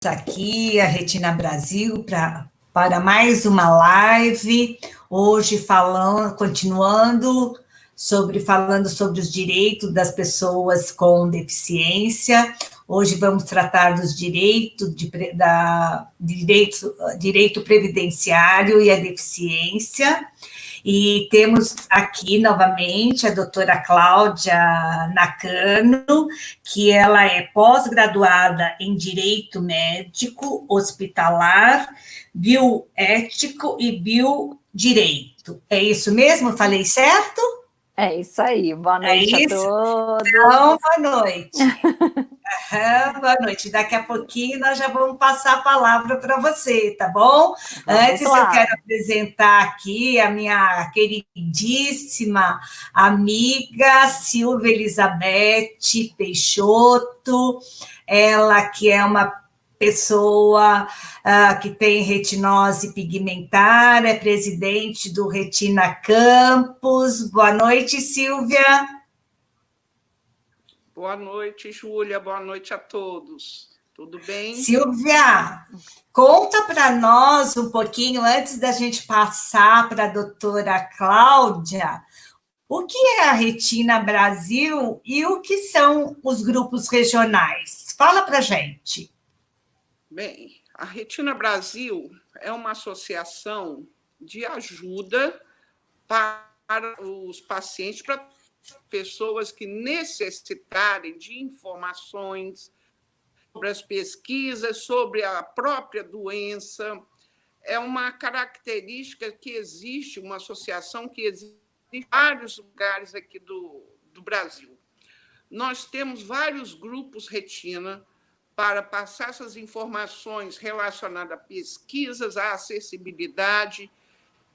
Aqui, a Retina Brasil, para mais uma live, hoje continuando falando sobre os direitos das pessoas com deficiência. Hoje vamos tratar dos direitos, direito previdenciário e a deficiência. E temos aqui, novamente, a doutora Cláudia Nakano, que ela é pós-graduada em Direito Médico, Hospitalar, Bioético e Biodireito. É isso mesmo? Falei certo? É isso aí. Boa noite a todos. Então, boa noite. Boa noite. Daqui a pouquinho nós já vamos passar a palavra para você, tá bom? Antes eu quero apresentar aqui a minha queridíssima amiga Silvia Elizabeth Peixoto, ela que é uma pessoa que tem retinose pigmentar, é presidente do Retina Campus. Boa noite, Silvia. Boa noite, Júlia. Boa noite a todos. Tudo bem? Silvia, conta para nós um pouquinho, antes da gente passar para a doutora Cláudia, o que é a Retina Brasil e o que são os grupos regionais? Fala para a gente. Bem, a Retina Brasil é uma associação de ajuda para os pacientes, para pessoas que necessitarem de informações sobre as pesquisas, sobre a própria doença. É uma característica que existe, uma associação que existe em vários lugares aqui do Brasil. Nós temos vários grupos retina para passar essas informações relacionadas a pesquisas, à acessibilidade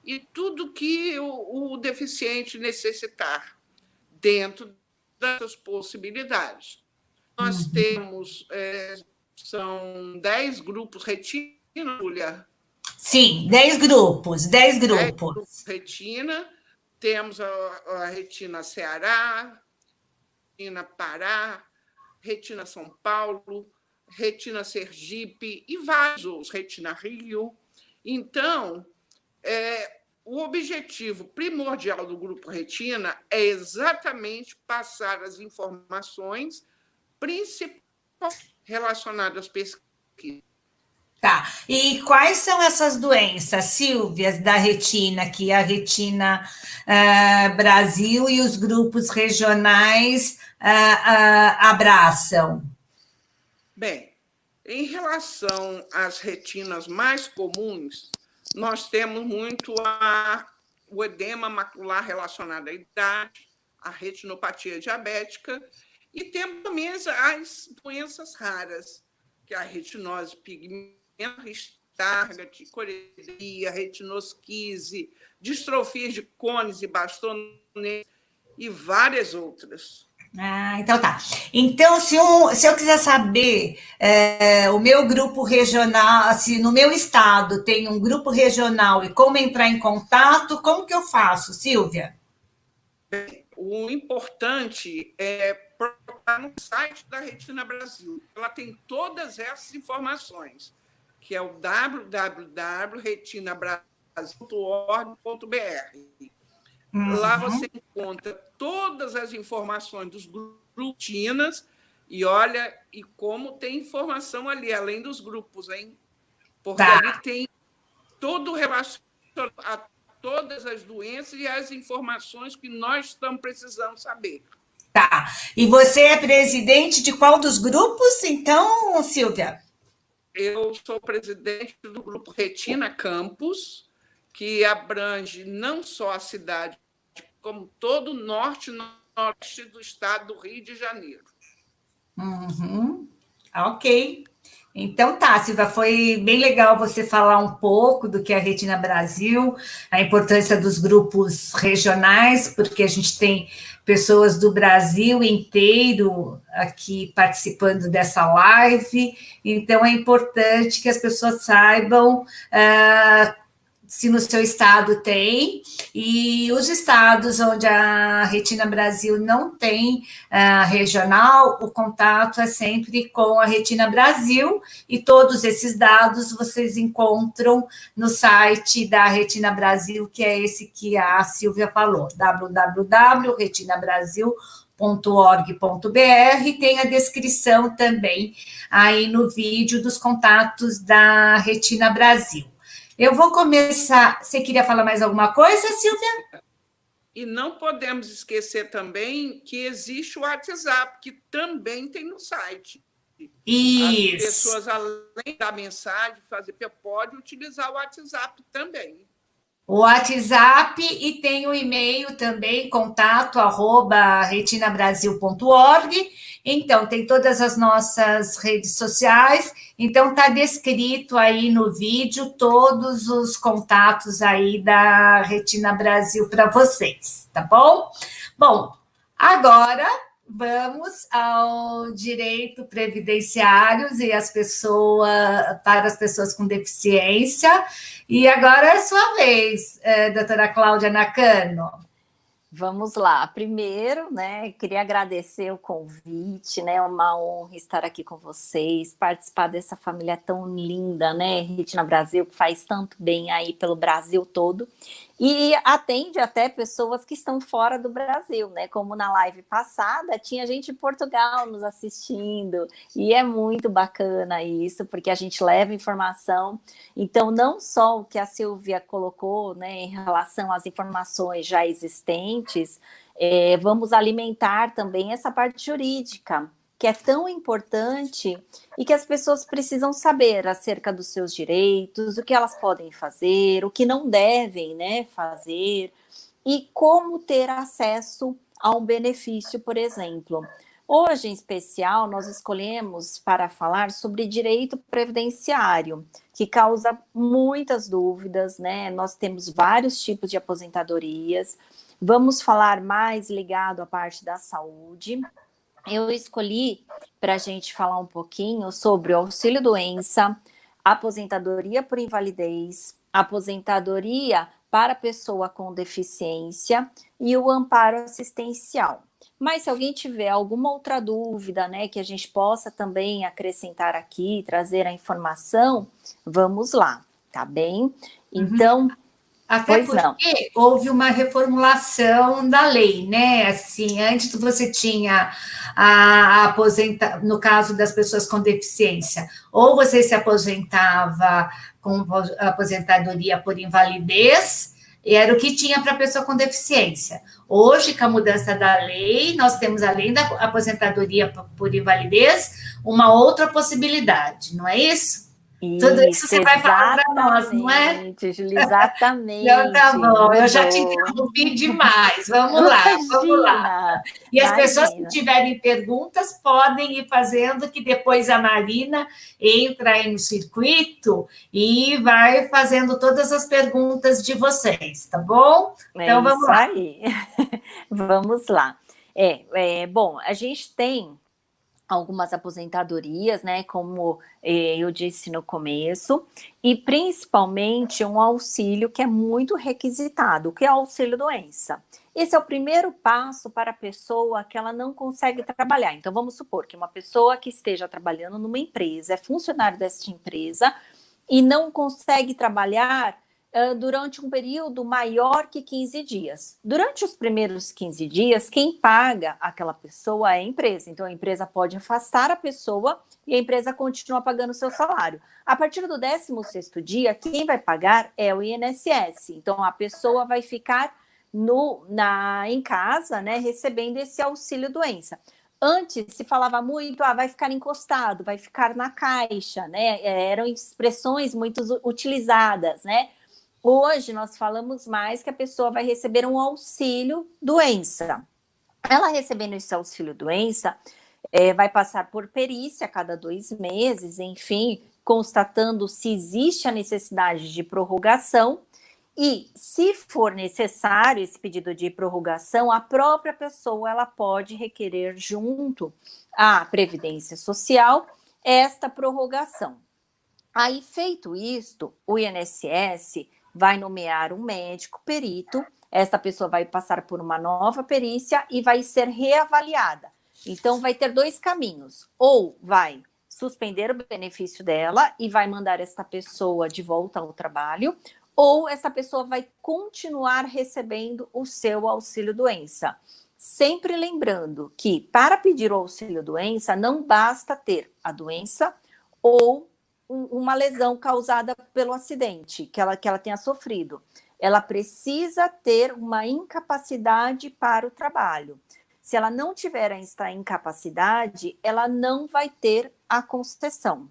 e tudo que o deficiente necessitar, dentro dessas possibilidades. Nós temos, são 10 grupos retina, Júlia? Sim, 10 grupos. 10 grupos retina. Temos a Retina Ceará, Retina Pará, Retina São Paulo, Retina Sergipe e vários outros, Retina Rio. Então, o objetivo primordial do Grupo Retina é exatamente passar as informações principais relacionadas às pesquisas. Tá. E quais são essas doenças, Silvia, da retina, que a Retina Brasil e os grupos regionais abraçam? Bem, em relação às retinas mais comuns, nós temos muito o edema macular relacionado à idade, a retinopatia diabética, e temos também as doenças raras, que é a retinose pigmentar, Stargardt, coresia, retinosquise, distrofias de cones e bastonetes e várias outras. Então tá. Então, se eu quiser saber o meu grupo regional, se no meu estado tem um grupo regional e como entrar em contato, como que eu faço, Silvia? Bem, o importante é procurar no site da Retina Brasil. Ela tem todas essas informações, que é o www.retinabrasil.org.br. Lá você encontra todas as informações dos grupos retinas e olha, e como tem informação ali, além dos grupos, hein? Porque ali tem todo relacionado a todas as doenças e as informações que nós estamos precisando saber. Tá. E você é presidente de qual dos grupos, então, Silvia? Eu sou presidente do grupo Retina Campus, que abrange não só a cidade, como todo o norte e nordeste do estado do Rio de Janeiro. Ok. Então tá, Silvia, foi bem legal você falar um pouco do que é a Retina Brasil, a importância dos grupos regionais, porque a gente tem pessoas do Brasil inteiro aqui participando dessa live, então é importante que as pessoas saibam se no seu estado tem, e os estados onde a Retina Brasil não tem regional, o contato é sempre com a Retina Brasil, e todos esses dados vocês encontram no site da Retina Brasil, que é esse que a Silvia falou, www.retinabrasil.org.br, tem a descrição também aí no vídeo dos contatos da Retina Brasil. Eu vou começar. Você queria falar mais alguma coisa, Silvia? E não podemos esquecer também que existe o WhatsApp, que também tem no site. Isso. As pessoas, além da mensagem, pode utilizar o WhatsApp também. O WhatsApp e tem o e-mail também, contato@retinabrasil.org. Então, tem todas as nossas redes sociais. Então, está descrito aí no vídeo todos os contatos aí da Retina Brasil para vocês, tá bom? Bom, agora vamos ao direito previdenciário e para as pessoas com deficiência. E agora é a sua vez, doutora Cláudia Nakano. Vamos lá. Primeiro, né, queria agradecer o convite, né, é uma honra estar aqui com vocês, participar dessa família tão linda, né, Retina Brasil, que faz tanto bem aí pelo Brasil todo, e atende até pessoas que estão fora do Brasil, né, como na live passada, tinha gente de Portugal nos assistindo, e é muito bacana isso, porque a gente leva informação, então não só o que a Silvia colocou, né, em relação às informações já existentes, vamos alimentar também essa parte jurídica, que é tão importante e que as pessoas precisam saber acerca dos seus direitos, o que elas podem fazer, o que não devem, né, fazer, e como ter acesso a um benefício, por exemplo. Hoje, em especial, nós escolhemos para falar sobre direito previdenciário, que causa muitas dúvidas, né? Nós temos vários tipos de aposentadorias, vamos falar mais ligado à parte da saúde. Eu escolhi para a gente falar um pouquinho sobre o auxílio-doença, aposentadoria por invalidez, aposentadoria para pessoa com deficiência e o amparo assistencial. Mas se alguém tiver alguma outra dúvida, né, que a gente possa também acrescentar aqui, trazer a informação, vamos lá, tá bem? Então... Até porque houve uma reformulação da lei, né? Assim, antes você tinha no caso das pessoas com deficiência, ou você se aposentava com aposentadoria por invalidez, e era o que tinha para a pessoa com deficiência. Hoje, com a mudança da lei, nós temos, além da aposentadoria por invalidez, uma outra possibilidade, não é isso? Tudo isso você vai falar para nós, não é? Júlia, exatamente. Então, tá bom, eu já te interrompi demais. Vamos lá, vamos lá. E as pessoas que tiverem perguntas podem ir fazendo, que depois a Marina entra aí no circuito e vai fazendo todas as perguntas de vocês, tá bom? Então, vamos lá. Aí. Vamos lá. Bom, a gente tem algumas aposentadorias, né, como eu disse no começo, e principalmente um auxílio que é muito requisitado, que é o auxílio-doença. Esse é o primeiro passo para a pessoa que ela não consegue trabalhar. Então, vamos supor que uma pessoa que esteja trabalhando numa empresa, é funcionário dessa empresa, e não consegue trabalhar durante um período maior que 15 dias. Durante os primeiros 15 dias, quem paga aquela pessoa é a empresa. Então, a empresa pode afastar a pessoa e a empresa continua pagando o seu salário. A partir do 16º dia, quem vai pagar é o INSS. Então, a pessoa vai ficar em casa, né, recebendo esse auxílio-doença. Antes se falava muito, vai ficar encostado, vai ficar na caixa, né? Eram expressões muito utilizadas, né? Hoje, nós falamos mais que a pessoa vai receber um auxílio-doença. Ela recebendo esse auxílio-doença, vai passar por perícia a cada 2 meses, enfim, constatando se existe a necessidade de prorrogação. E, se for necessário esse pedido de prorrogação, a própria pessoa ela pode requerer junto à Previdência Social esta prorrogação. Aí, feito isto, o INSS vai nomear um médico perito, esta pessoa vai passar por uma nova perícia e vai ser reavaliada. Então, vai ter 2 caminhos. Ou vai suspender o benefício dela e vai mandar esta pessoa de volta ao trabalho, ou essa pessoa vai continuar recebendo o seu auxílio-doença. Sempre lembrando que, para pedir o auxílio-doença, não basta ter a doença ou uma lesão causada pelo acidente que ela tenha sofrido. Ela precisa ter uma incapacidade para o trabalho. Se ela não tiver esta incapacidade, ela não vai ter a concessão.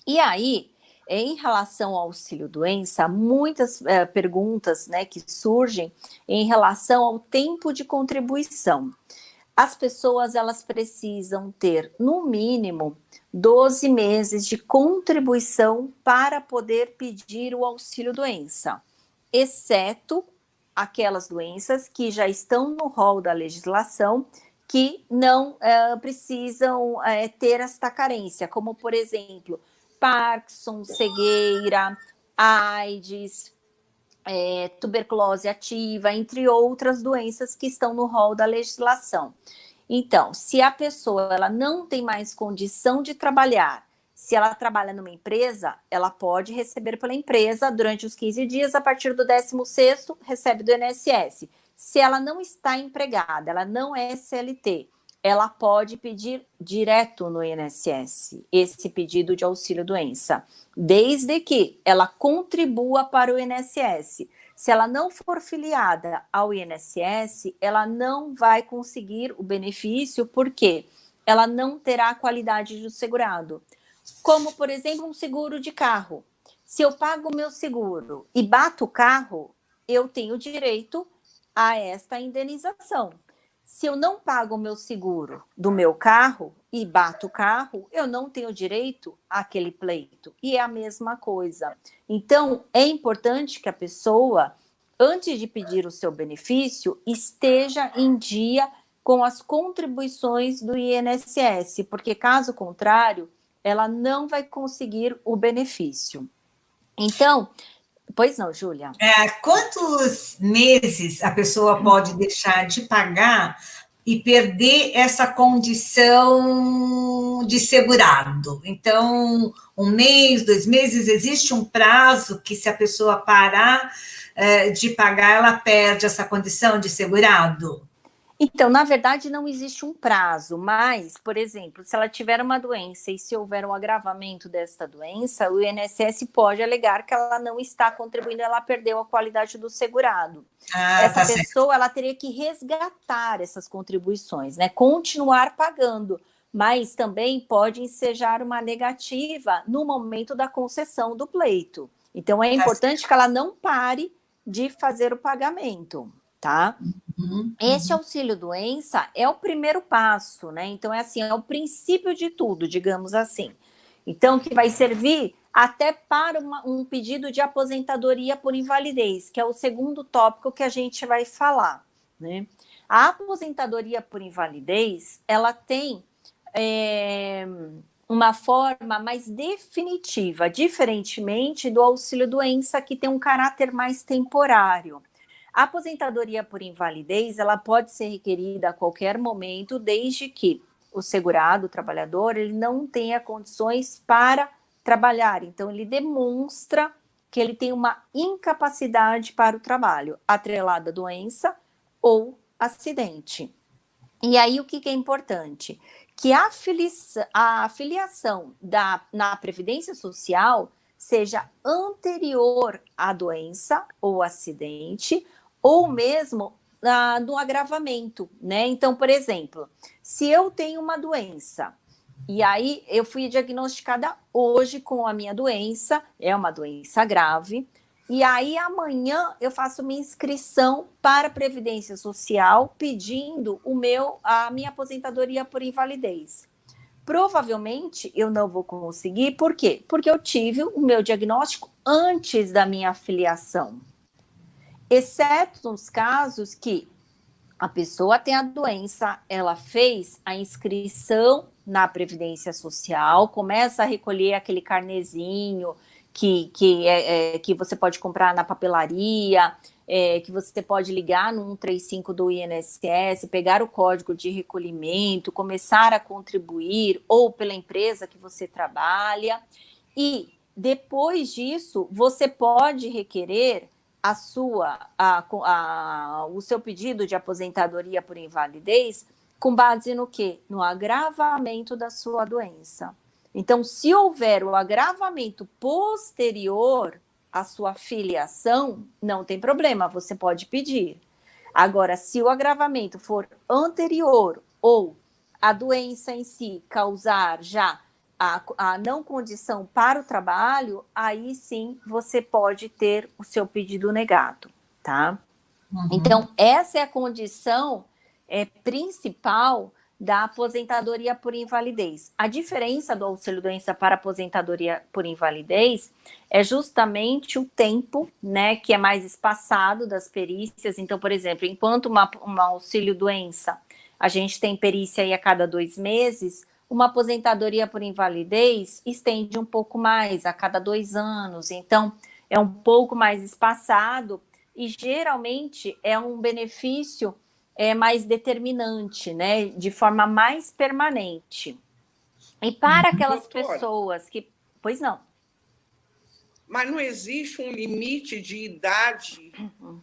E aí, em relação ao auxílio-doença, muitas perguntas, né, que surgem em relação ao tempo de contribuição. As pessoas, elas precisam ter, no mínimo, 12 meses de contribuição para poder pedir o auxílio-doença, exceto aquelas doenças que já estão no rol da legislação, que não precisam ter esta carência, como, por exemplo, Parkinson, cegueira, AIDS, tuberculose ativa, entre outras doenças que estão no rol da legislação. Então, se a pessoa ela não tem mais condição de trabalhar, se ela trabalha numa empresa, ela pode receber pela empresa durante os 15 dias, a partir do 16º, recebe do INSS. Se ela não está empregada, ela não é CLT, ela pode pedir direto no INSS esse pedido de auxílio-doença, desde que ela contribua para o INSS. Se ela não for filiada ao INSS, ela não vai conseguir o benefício, porque ela não terá a qualidade do segurado. Como, por exemplo, um seguro de carro. Se eu pago o meu seguro e bato o carro, eu tenho direito a esta indenização. Se eu não pago o meu seguro do meu carro e bato o carro, eu não tenho direito àquele pleito. E é a mesma coisa. Então, é importante que a pessoa, antes de pedir o seu benefício, esteja em dia com as contribuições do INSS, porque, caso contrário, ela não vai conseguir o benefício. Então, pois não, Júlia? Quantos meses a pessoa pode deixar de pagar e perder essa condição de segurado? Então, 1 mês, 2 meses, existe um prazo que, se a pessoa parar de pagar, ela perde essa condição de segurado? Então, na verdade, não existe um prazo, mas, por exemplo, se ela tiver uma doença e se houver um agravamento desta doença, o INSS pode alegar que ela não está contribuindo, ela perdeu a qualidade do segurado. Essa pessoa, ela teria que resgatar essas contribuições, né? Continuar pagando, mas também pode ensejar uma negativa no momento da concessão do pleito. Então, é importante que ela não pare de fazer o pagamento, tá? Este auxílio-doença é o primeiro passo, né? Então, é assim, é o princípio de tudo, digamos assim. Então, que vai servir até para um pedido de aposentadoria por invalidez, que é o segundo tópico que a gente vai falar, né? A aposentadoria por invalidez, ela tem uma forma mais definitiva, diferentemente do auxílio-doença, que tem um caráter mais temporário. A aposentadoria por invalidez, ela pode ser requerida a qualquer momento, desde que o segurado, o trabalhador, ele não tenha condições para trabalhar. Então, ele demonstra que ele tem uma incapacidade para o trabalho, atrelada à doença ou acidente. E aí, o que é importante? Que a filiação na Previdência Social seja anterior à doença ou acidente, ou mesmo do agravamento, né? Então, por exemplo, se eu tenho uma doença, e aí eu fui diagnosticada hoje com a minha doença, é uma doença grave, e aí amanhã eu faço uma inscrição para a Previdência Social pedindo a minha aposentadoria por invalidez. Provavelmente eu não vou conseguir, por quê? Porque eu tive o meu diagnóstico antes da minha filiação. Exceto nos casos que a pessoa tem a doença, ela fez a inscrição na Previdência Social, começa a recolher aquele carnezinho que você pode comprar na papelaria, que você pode ligar no 135 do INSS, pegar o código de recolhimento, começar a contribuir, ou pela empresa que você trabalha, e depois disso, você pode requerer o seu pedido de aposentadoria por invalidez com base no quê? No agravamento da sua doença. Então, se houver o agravamento posterior à sua filiação, não tem problema, você pode pedir. Agora, se o agravamento for anterior ou a doença em si causar já a não condição para o trabalho, aí sim você pode ter o seu pedido negado, tá? Uhum. Então, essa é a condição principal da aposentadoria por invalidez. A diferença do auxílio-doença para aposentadoria por invalidez é justamente o tempo, né, que é mais espaçado das perícias. Então, por exemplo, enquanto uma auxílio-doença, a gente tem perícia aí a cada 2 meses, uma aposentadoria por invalidez estende um pouco mais, a cada 2 anos. Então, é um pouco mais espaçado e, geralmente, é um benefício mais determinante, né? De forma mais permanente. E para aquelas pessoas que... Pois não. Mas não existe um limite de idade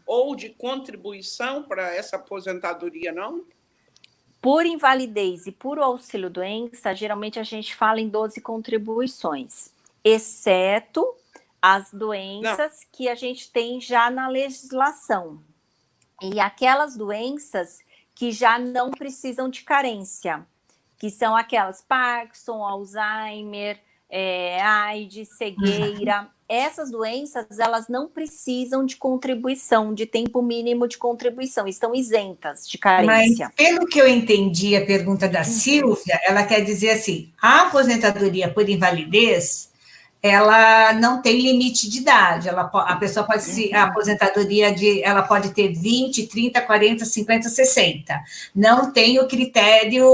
ou de contribuição para essa aposentadoria, não? Por invalidez e por auxílio-doença, geralmente a gente fala em 12 contribuições, exceto as doenças que a gente tem já na legislação. E aquelas doenças que já não precisam de carência, que são aquelas Parkinson, Alzheimer, AIDS, cegueira. Essas doenças, elas não precisam de contribuição, de tempo mínimo de contribuição, estão isentas de carência. Mas, pelo que eu entendi a pergunta da Silvia, ela quer dizer assim, a aposentadoria por invalidez, ela não tem limite de idade, a pessoa pode a aposentadoria ela pode ter 20, 30, 40, 50, 60. Não tem o critério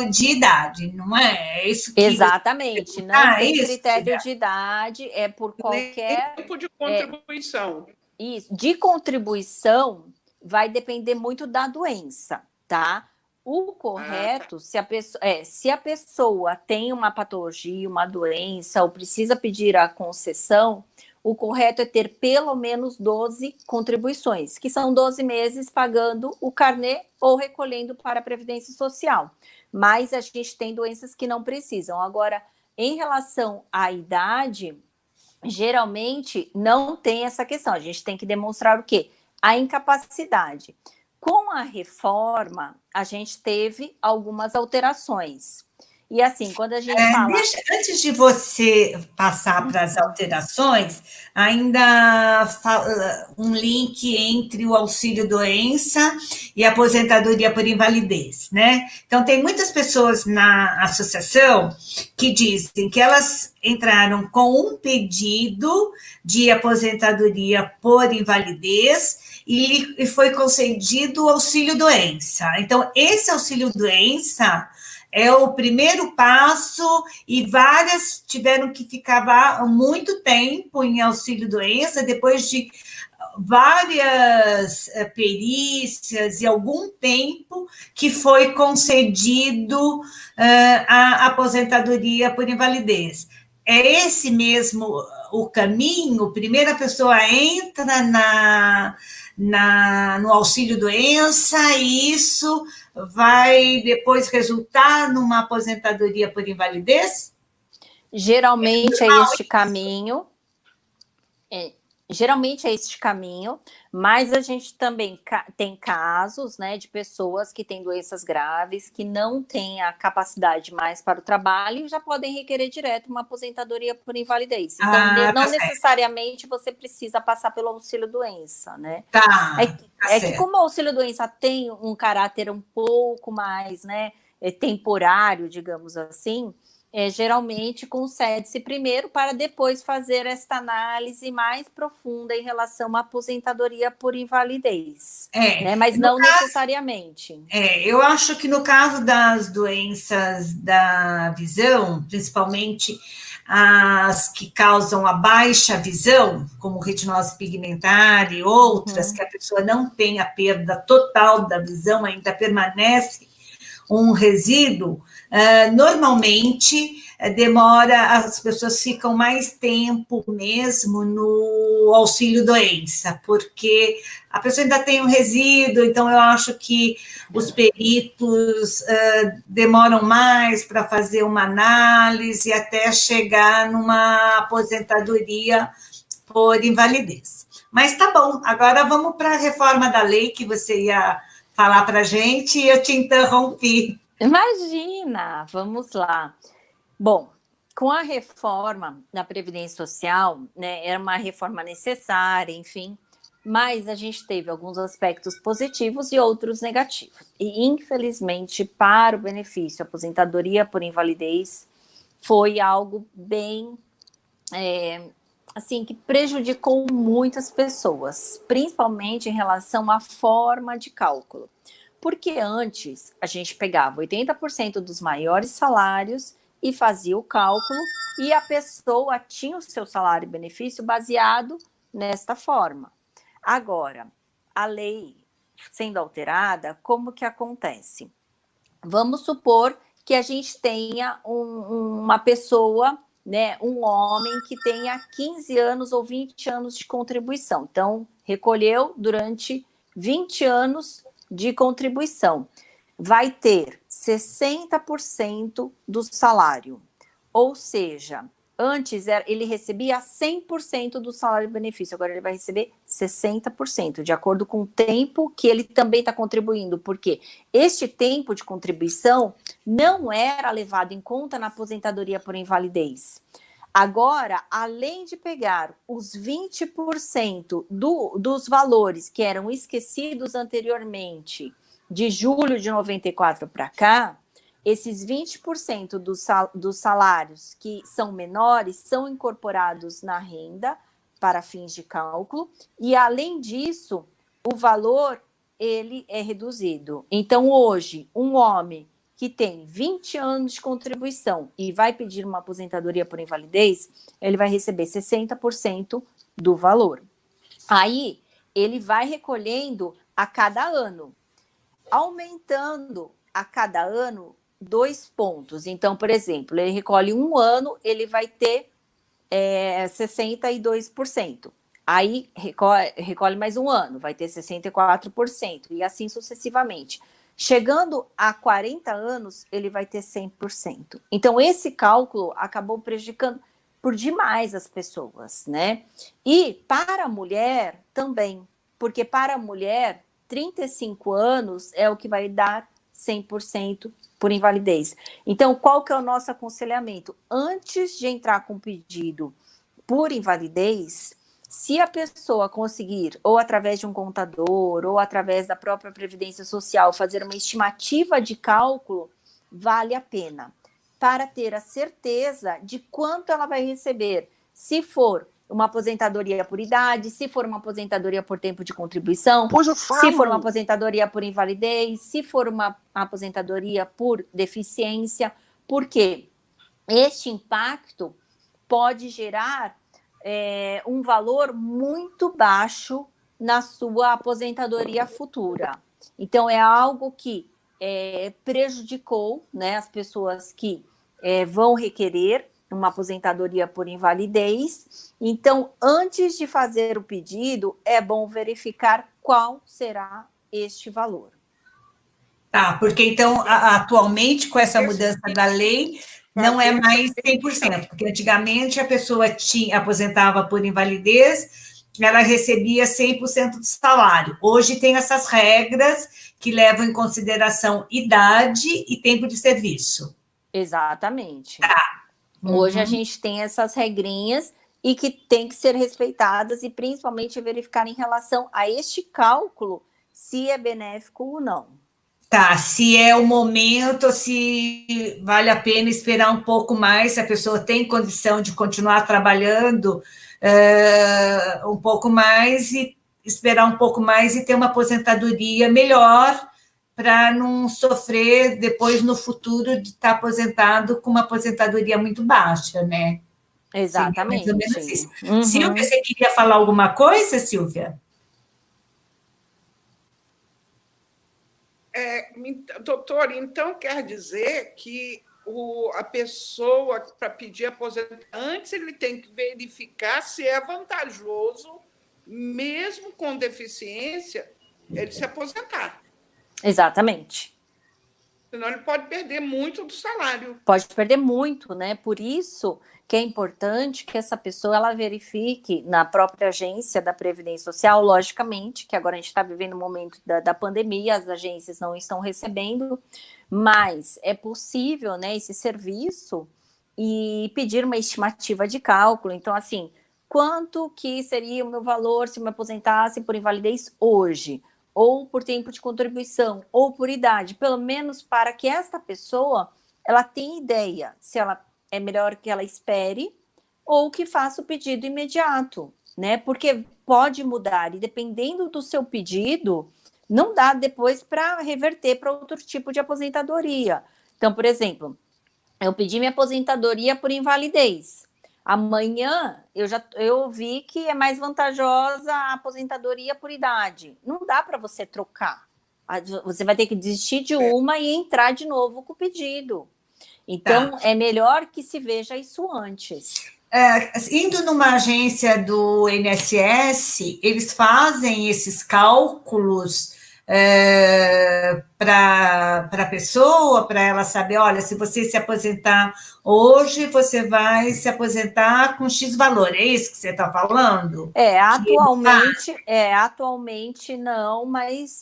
de idade, não é? Isso que exatamente, não tem critério de idade, é por qualquer tipo de contribuição. Isso, de contribuição vai depender muito da doença, tá? O correto, se a pessoa tem uma patologia, uma doença, ou precisa pedir a concessão, o correto é ter pelo menos 12 contribuições, que são 12 meses pagando o carnê ou recolhendo para a Previdência Social. Mas a gente tem doenças que não precisam. Agora, em relação à idade, geralmente não tem essa questão. A gente tem que demonstrar o quê? A incapacidade. Com a reforma, a gente teve algumas alterações. E assim, quando a gente fala... Antes de você passar para as alterações, ainda um link entre o auxílio-doença e a aposentadoria por invalidez, né? Então, tem muitas pessoas na associação que dizem que elas entraram com um pedido de aposentadoria por invalidez e foi concedido o auxílio-doença. Então, esse auxílio-doença é o primeiro passo e várias tiveram que ficar muito tempo em auxílio-doença, depois de várias perícias e algum tempo que foi concedido a aposentadoria por invalidez. É esse mesmo o caminho? Primeiro a pessoa entra no auxílio-doença e isso vai depois resultar numa aposentadoria por invalidez? Geralmente é este caminho. Geralmente é este caminho, mas a gente também tem casos, né, de pessoas que têm doenças graves, que não têm a capacidade mais para o trabalho e já podem requerer direto uma aposentadoria por invalidez. Então, não necessariamente você precisa passar pelo auxílio-doença, né? Que como o auxílio-doença tem um caráter um pouco mais, né, temporário, digamos assim, geralmente concede-se primeiro para depois fazer esta análise mais profunda em relação à aposentadoria por invalidez, né? Mas não necessariamente. Eu acho que no caso das doenças da visão, principalmente as que causam a baixa visão, como retinose pigmentar e outras, que a pessoa não tem a perda total da visão, ainda permanece um resíduo, normalmente demora, as pessoas ficam mais tempo mesmo no auxílio-doença, porque a pessoa ainda tem um resíduo, então eu acho que os peritos demoram mais para fazer uma análise até chegar numa aposentadoria por invalidez. Mas tá bom, agora vamos para a reforma da lei que você ia falar para a gente e eu te interrompi. Imagina, vamos lá. Bom, com a reforma da Previdência Social, né, era uma reforma necessária, enfim, mas a gente teve alguns aspectos positivos e outros negativos. E, infelizmente, para o benefício aposentadoria por invalidez, foi algo bem, assim, que prejudicou muitas pessoas, principalmente em relação à forma de cálculo. Porque antes a gente pegava 80% dos maiores salários e fazia o cálculo, e a pessoa tinha o seu salário e benefício baseado nesta forma. Agora, a lei sendo alterada, como que acontece? Vamos supor que a gente tenha uma pessoa, né, um homem que tenha 15 anos ou 20 anos de contribuição. Então, recolheu durante 20 anos de contribuição. Vai ter 60% do salário. Ou seja, antes ele recebia 100% do salário e benefício, agora ele vai receber 60%, de acordo com o tempo que ele também está contribuindo, porque este tempo de contribuição não era levado em conta na aposentadoria por invalidez. Agora, além de pegar os 20% dos valores que eram esquecidos anteriormente, de julho de 94 para cá, esses 20% dos salários que são menores são incorporados na renda para fins de cálculo, e além disso, o valor ele é reduzido. Então, hoje, um homem que tem 20 anos de contribuição e vai pedir uma aposentadoria por invalidez, ele vai receber 60% do valor. Aí, ele vai recolhendo a cada ano, aumentando a cada ano 2 pontos. Então, por exemplo, ele recolhe um ano, ele vai ter 62%. Aí, recolhe mais um ano, vai ter 64%, e assim sucessivamente. Chegando a 40 anos, ele vai ter 100%. Então, esse cálculo acabou prejudicando por demais as pessoas, né? E para a mulher também, porque para a mulher, 35 anos é o que vai dar 100% por invalidez. Então, qual que é o nosso aconselhamento? Antes de entrar com pedido por invalidez, se a pessoa conseguir, ou através de um contador, ou através da própria Previdência Social, fazer uma estimativa de cálculo, vale a pena, para ter a certeza de quanto ela vai receber, se for uma aposentadoria por idade, se for uma aposentadoria por tempo de contribuição, se for uma aposentadoria por invalidez, se for uma aposentadoria por deficiência, porque este impacto pode gerar um valor muito baixo na sua aposentadoria futura. Então, é algo que prejudicou, né, as pessoas que vão requerer uma aposentadoria por invalidez. Então, antes de fazer o pedido, é bom verificar qual será este valor. Tá, porque então, atualmente, com essa mudança da lei, não é mais 100%, porque antigamente a pessoa aposentava por invalidez, ela recebia 100% do salário. Hoje tem essas regras que levam em consideração idade e tempo de serviço. Exatamente. Tá. Hoje a gente tem essas regrinhas e que tem que ser respeitadas e principalmente verificar em relação a este cálculo se é benéfico ou não. Tá, se é o momento, se vale a pena esperar um pouco mais, se a pessoa tem condição de continuar trabalhando um pouco mais e esperar um pouco mais e ter uma aposentadoria melhor para não sofrer depois no futuro de estar aposentado com uma aposentadoria muito baixa, né? Seria mais ou menos Exatamente. isso. Uhum. Silvia, você queria falar alguma coisa, Silvia? Doutor, então quer dizer que a pessoa, para pedir aposentadoria, antes ele tem que verificar se é vantajoso, mesmo com deficiência, ele se aposentar. Exatamente. Senão ele pode perder muito do salário. Pode perder muito, né? Por isso que é importante que essa pessoa ela verifique na própria agência da Previdência Social, logicamente, que agora a gente está vivendo um momento da pandemia, as agências não estão recebendo, mas é possível, né, esse serviço e pedir uma estimativa de cálculo. Então, assim, quanto que seria o meu valor se eu me aposentasse por invalidez hoje? Ou por tempo de contribuição, ou por idade, pelo menos para que esta pessoa ela tenha ideia se ela é melhor que ela espere ou que faça o pedido imediato, né? Porque pode mudar e dependendo do seu pedido, não dá depois para reverter para outro tipo de aposentadoria. Então, por exemplo, eu pedi minha aposentadoria por invalidez. Amanhã eu vi que é mais vantajosa a aposentadoria por idade. Não dá para você trocar. Você vai ter que desistir de uma e entrar de novo com o pedido. Então, é melhor que se veja isso antes. Indo numa agência do INSS, eles fazem esses cálculos para a pessoa, para ela saber, olha, se você se aposentar hoje, você vai se aposentar com X valor, é isso que você está falando? Atualmente não, mas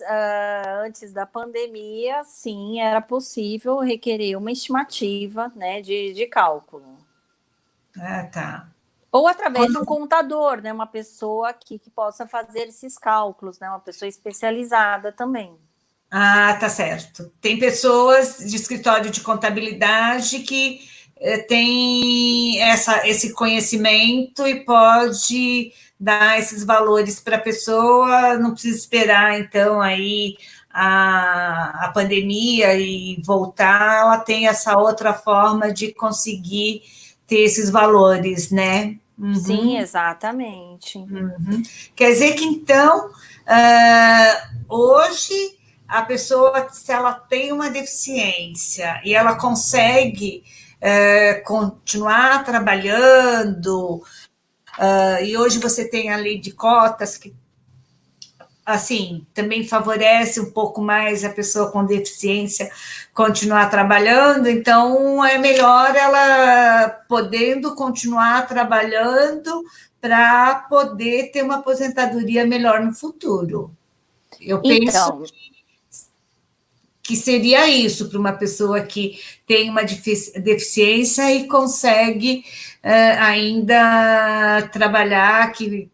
antes da pandemia, sim, era possível requerer uma estimativa, né, de cálculo. Tá. Ou através de um contador, né? Uma pessoa que possa fazer esses cálculos, né? Uma pessoa especializada também. Tá certo. Tem pessoas de escritório de contabilidade que tem esse conhecimento e pode dar esses valores para a pessoa, não precisa esperar, então, aí a pandemia e voltar, ela tem essa outra forma de conseguir ter esses valores, né? Uhum. Sim, exatamente. Uhum. Quer dizer que, então, hoje, a pessoa, se ela tem uma deficiência e ela consegue continuar trabalhando, e hoje você tem a lei de cotas que assim, também favorece um pouco mais a pessoa com deficiência continuar trabalhando, então é melhor ela podendo continuar trabalhando para poder ter uma aposentadoria melhor no futuro. Eu penso que seria isso para uma pessoa que tem uma deficiência e consegue ainda trabalhar, que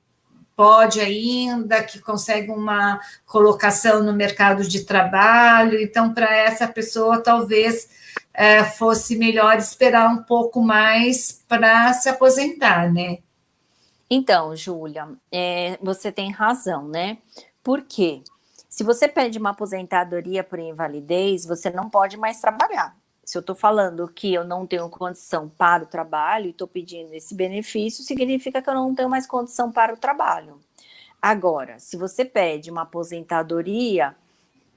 pode ainda, que consegue uma colocação no mercado de trabalho. Então, para essa pessoa, talvez fosse melhor esperar um pouco mais para se aposentar, né? Então, Júlia, você tem razão, né? Por quê? Se você pede uma aposentadoria por invalidez, você não pode mais trabalhar. Se eu estou falando que eu não tenho condição para o trabalho e estou pedindo esse benefício, significa que eu não tenho mais condição para o trabalho. Agora, se você pede uma aposentadoria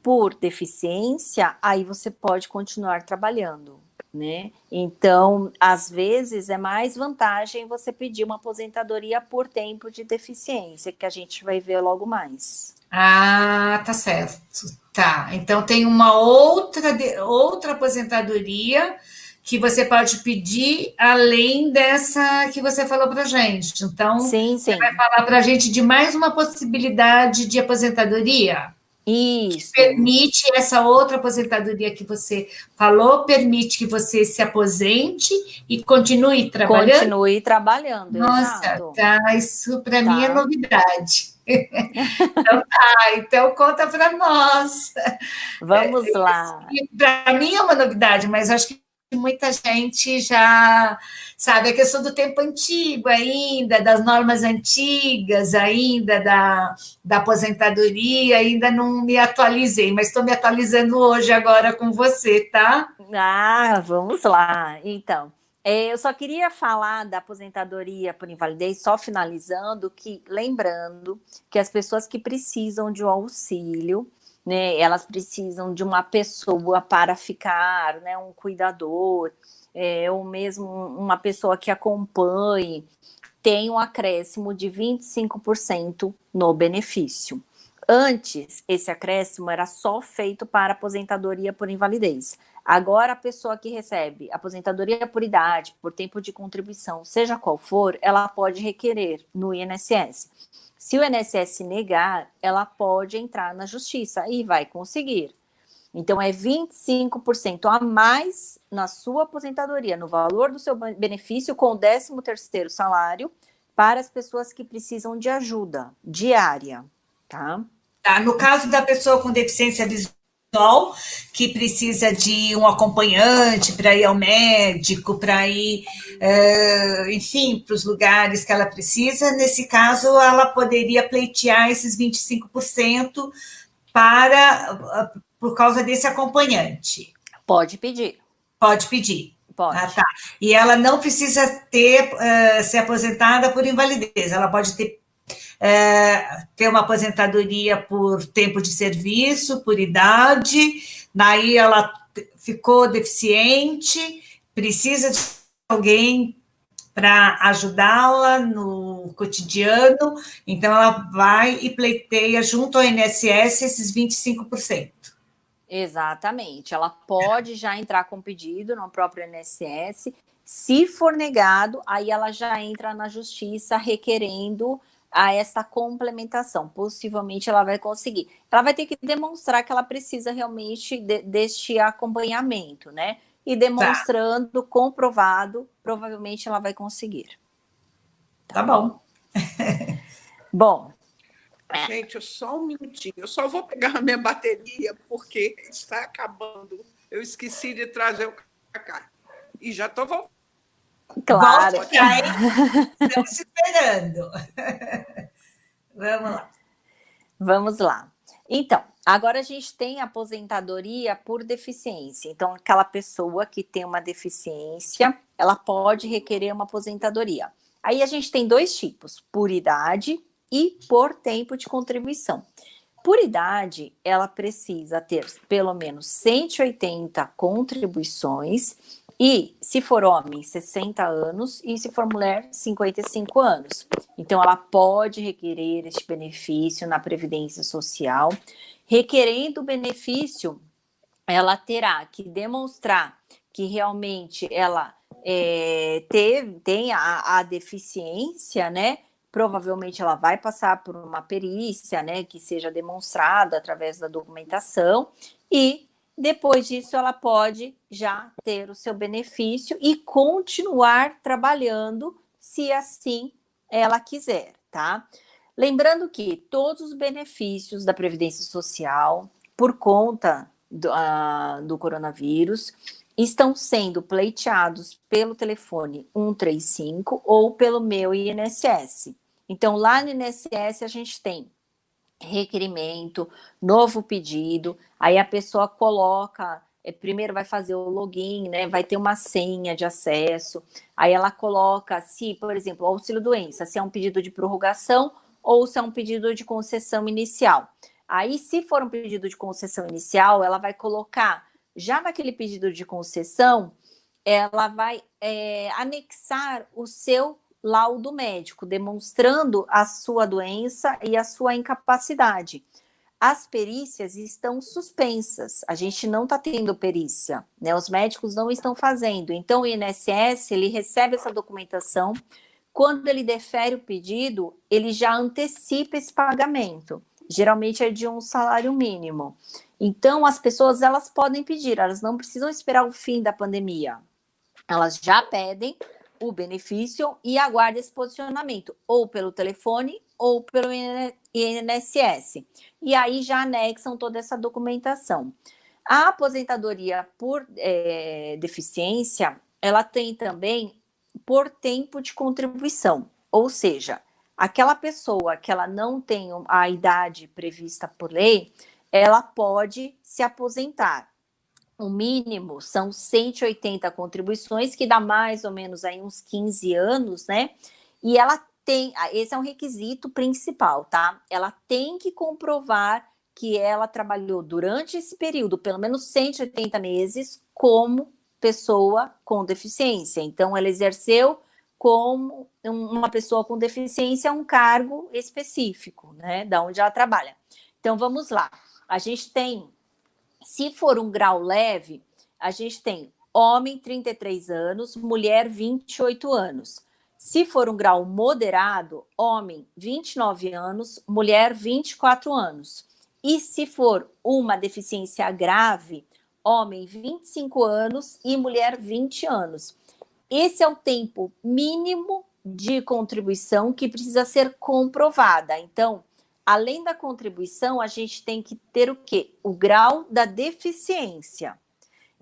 por deficiência, aí você pode continuar trabalhando, né? Então, às vezes, é mais vantagem você pedir uma aposentadoria por tempo de deficiência, que a gente vai ver logo mais. Tá certo. Tá, então tem uma outra aposentadoria que você pode pedir além dessa que você falou para a gente. Então, sim. Você vai falar para a gente de mais uma possibilidade de aposentadoria? Isso. Que permite essa outra aposentadoria que você falou, permite que você se aposente e continue trabalhando? Continue trabalhando, Nossa, exato. Isso para mim é novidade. Então conta para nós. Vamos lá. Para mim é uma novidade, mas acho que muita gente já sabe a questão do tempo antigo ainda, das normas antigas ainda, da aposentadoria, ainda não me atualizei, mas estou me atualizando hoje agora com você, tá? Vamos lá. Então, Eu só queria falar da aposentadoria por invalidez, só finalizando, lembrando que as pessoas que precisam de um auxílio, né, elas precisam de uma pessoa para ficar, né, um cuidador, ou mesmo uma pessoa que acompanhe, tem um acréscimo de 25% no benefício. Antes, esse acréscimo era só feito para aposentadoria por invalidez. Agora, a pessoa que recebe aposentadoria por idade, por tempo de contribuição, seja qual for, ela pode requerer no INSS. Se o INSS negar, ela pode entrar na justiça e vai conseguir. Então, é 25% a mais na sua aposentadoria, no valor do seu benefício, com o 13º salário, para as pessoas que precisam de ajuda diária, tá? Tá, no caso da pessoa com deficiência visual, que precisa de um acompanhante para ir ao médico, para ir, enfim, para os lugares que ela precisa, nesse caso, ela poderia pleitear esses 25% por causa desse acompanhante. Pode pedir. Pode pedir. Pode. Ah, tá. E ela não precisa ser aposentada por invalidez, ela pode ter uma aposentadoria por tempo de serviço, por idade, daí ela ficou deficiente, precisa de alguém para ajudá-la no cotidiano, então ela vai e pleiteia junto ao INSS esses 25%. Exatamente, ela pode já entrar com pedido no próprio INSS, se for negado, aí ela já entra na justiça requerendo a essa complementação, possivelmente ela vai conseguir. Ela vai ter que demonstrar que ela precisa realmente deste acompanhamento, né? E demonstrando, comprovado, provavelmente ela vai conseguir. Tá bom. Bom. Gente, só um minutinho. Eu só vou pegar a minha bateria, porque está acabando. Eu esqueci de trazer o cacá. E já estou voltando. Claro. Volte cá, hein? Estamos esperando. Vamos lá. Vamos lá. Então, agora a gente tem aposentadoria por deficiência. Então, aquela pessoa que tem uma deficiência, ela pode requerer uma aposentadoria. Aí a gente tem dois tipos, por idade e por tempo de contribuição. Por idade, ela precisa ter pelo menos 180 contribuições e, se for homem, 60 anos e, se for mulher, 55 anos. Então, ela pode requerer este benefício na Previdência Social. Requerendo o benefício, ela terá que demonstrar que realmente ela tem a deficiência, né? Provavelmente ela vai passar por uma perícia, né, que seja demonstrada através da documentação e depois disso ela pode já ter o seu benefício e continuar trabalhando se assim ela quiser, tá? Lembrando que todos os benefícios da Previdência Social, por conta do coronavírus, estão sendo pleiteados pelo telefone 135 ou pelo meu INSS. Então, lá no INSS, a gente tem requerimento, novo pedido, aí a pessoa coloca, primeiro vai fazer o login, né, vai ter uma senha de acesso, aí ela coloca se, por exemplo, auxílio-doença, se é um pedido de prorrogação ou se é um pedido de concessão inicial. Aí, se for um pedido de concessão inicial, ela vai colocar, já naquele pedido de concessão, ela vai anexar o seu laudo médico, demonstrando a sua doença e a sua incapacidade. As perícias estão suspensas, a gente não está tendo perícia, né? Os médicos não estão fazendo. Então, o INSS, ele recebe essa documentação, quando ele defere o pedido, ele já antecipa esse pagamento. Geralmente é de um salário mínimo. Então, as pessoas, elas podem pedir, elas não precisam esperar o fim da pandemia. Elas já pedem o benefício e aguardam esse posicionamento, ou pelo telefone ou pelo INSS. E aí já anexam toda essa documentação. A aposentadoria por deficiência, ela tem também por tempo de contribuição, ou seja, aquela pessoa que ela não tem a idade prevista por lei, ela pode se aposentar o mínimo são 180 contribuições, que dá mais ou menos aí uns 15 anos, né? E ela tem, esse é um requisito principal, tá? Ela tem que comprovar que ela trabalhou durante esse período, pelo menos 180 meses, como pessoa com deficiência. Então, ela exerceu como uma pessoa com deficiência um cargo específico, né? Da onde ela trabalha. Então, vamos lá. A gente tem, se for um grau leve, a gente tem homem 33 anos, mulher 28 anos. Se for um grau moderado, homem 29 anos, mulher 24 anos. E se for uma deficiência grave, homem 25 anos e mulher 20 anos. Esse é o tempo mínimo de contribuição que precisa ser comprovada. Então, além da contribuição, a gente tem que ter o quê? O grau da deficiência.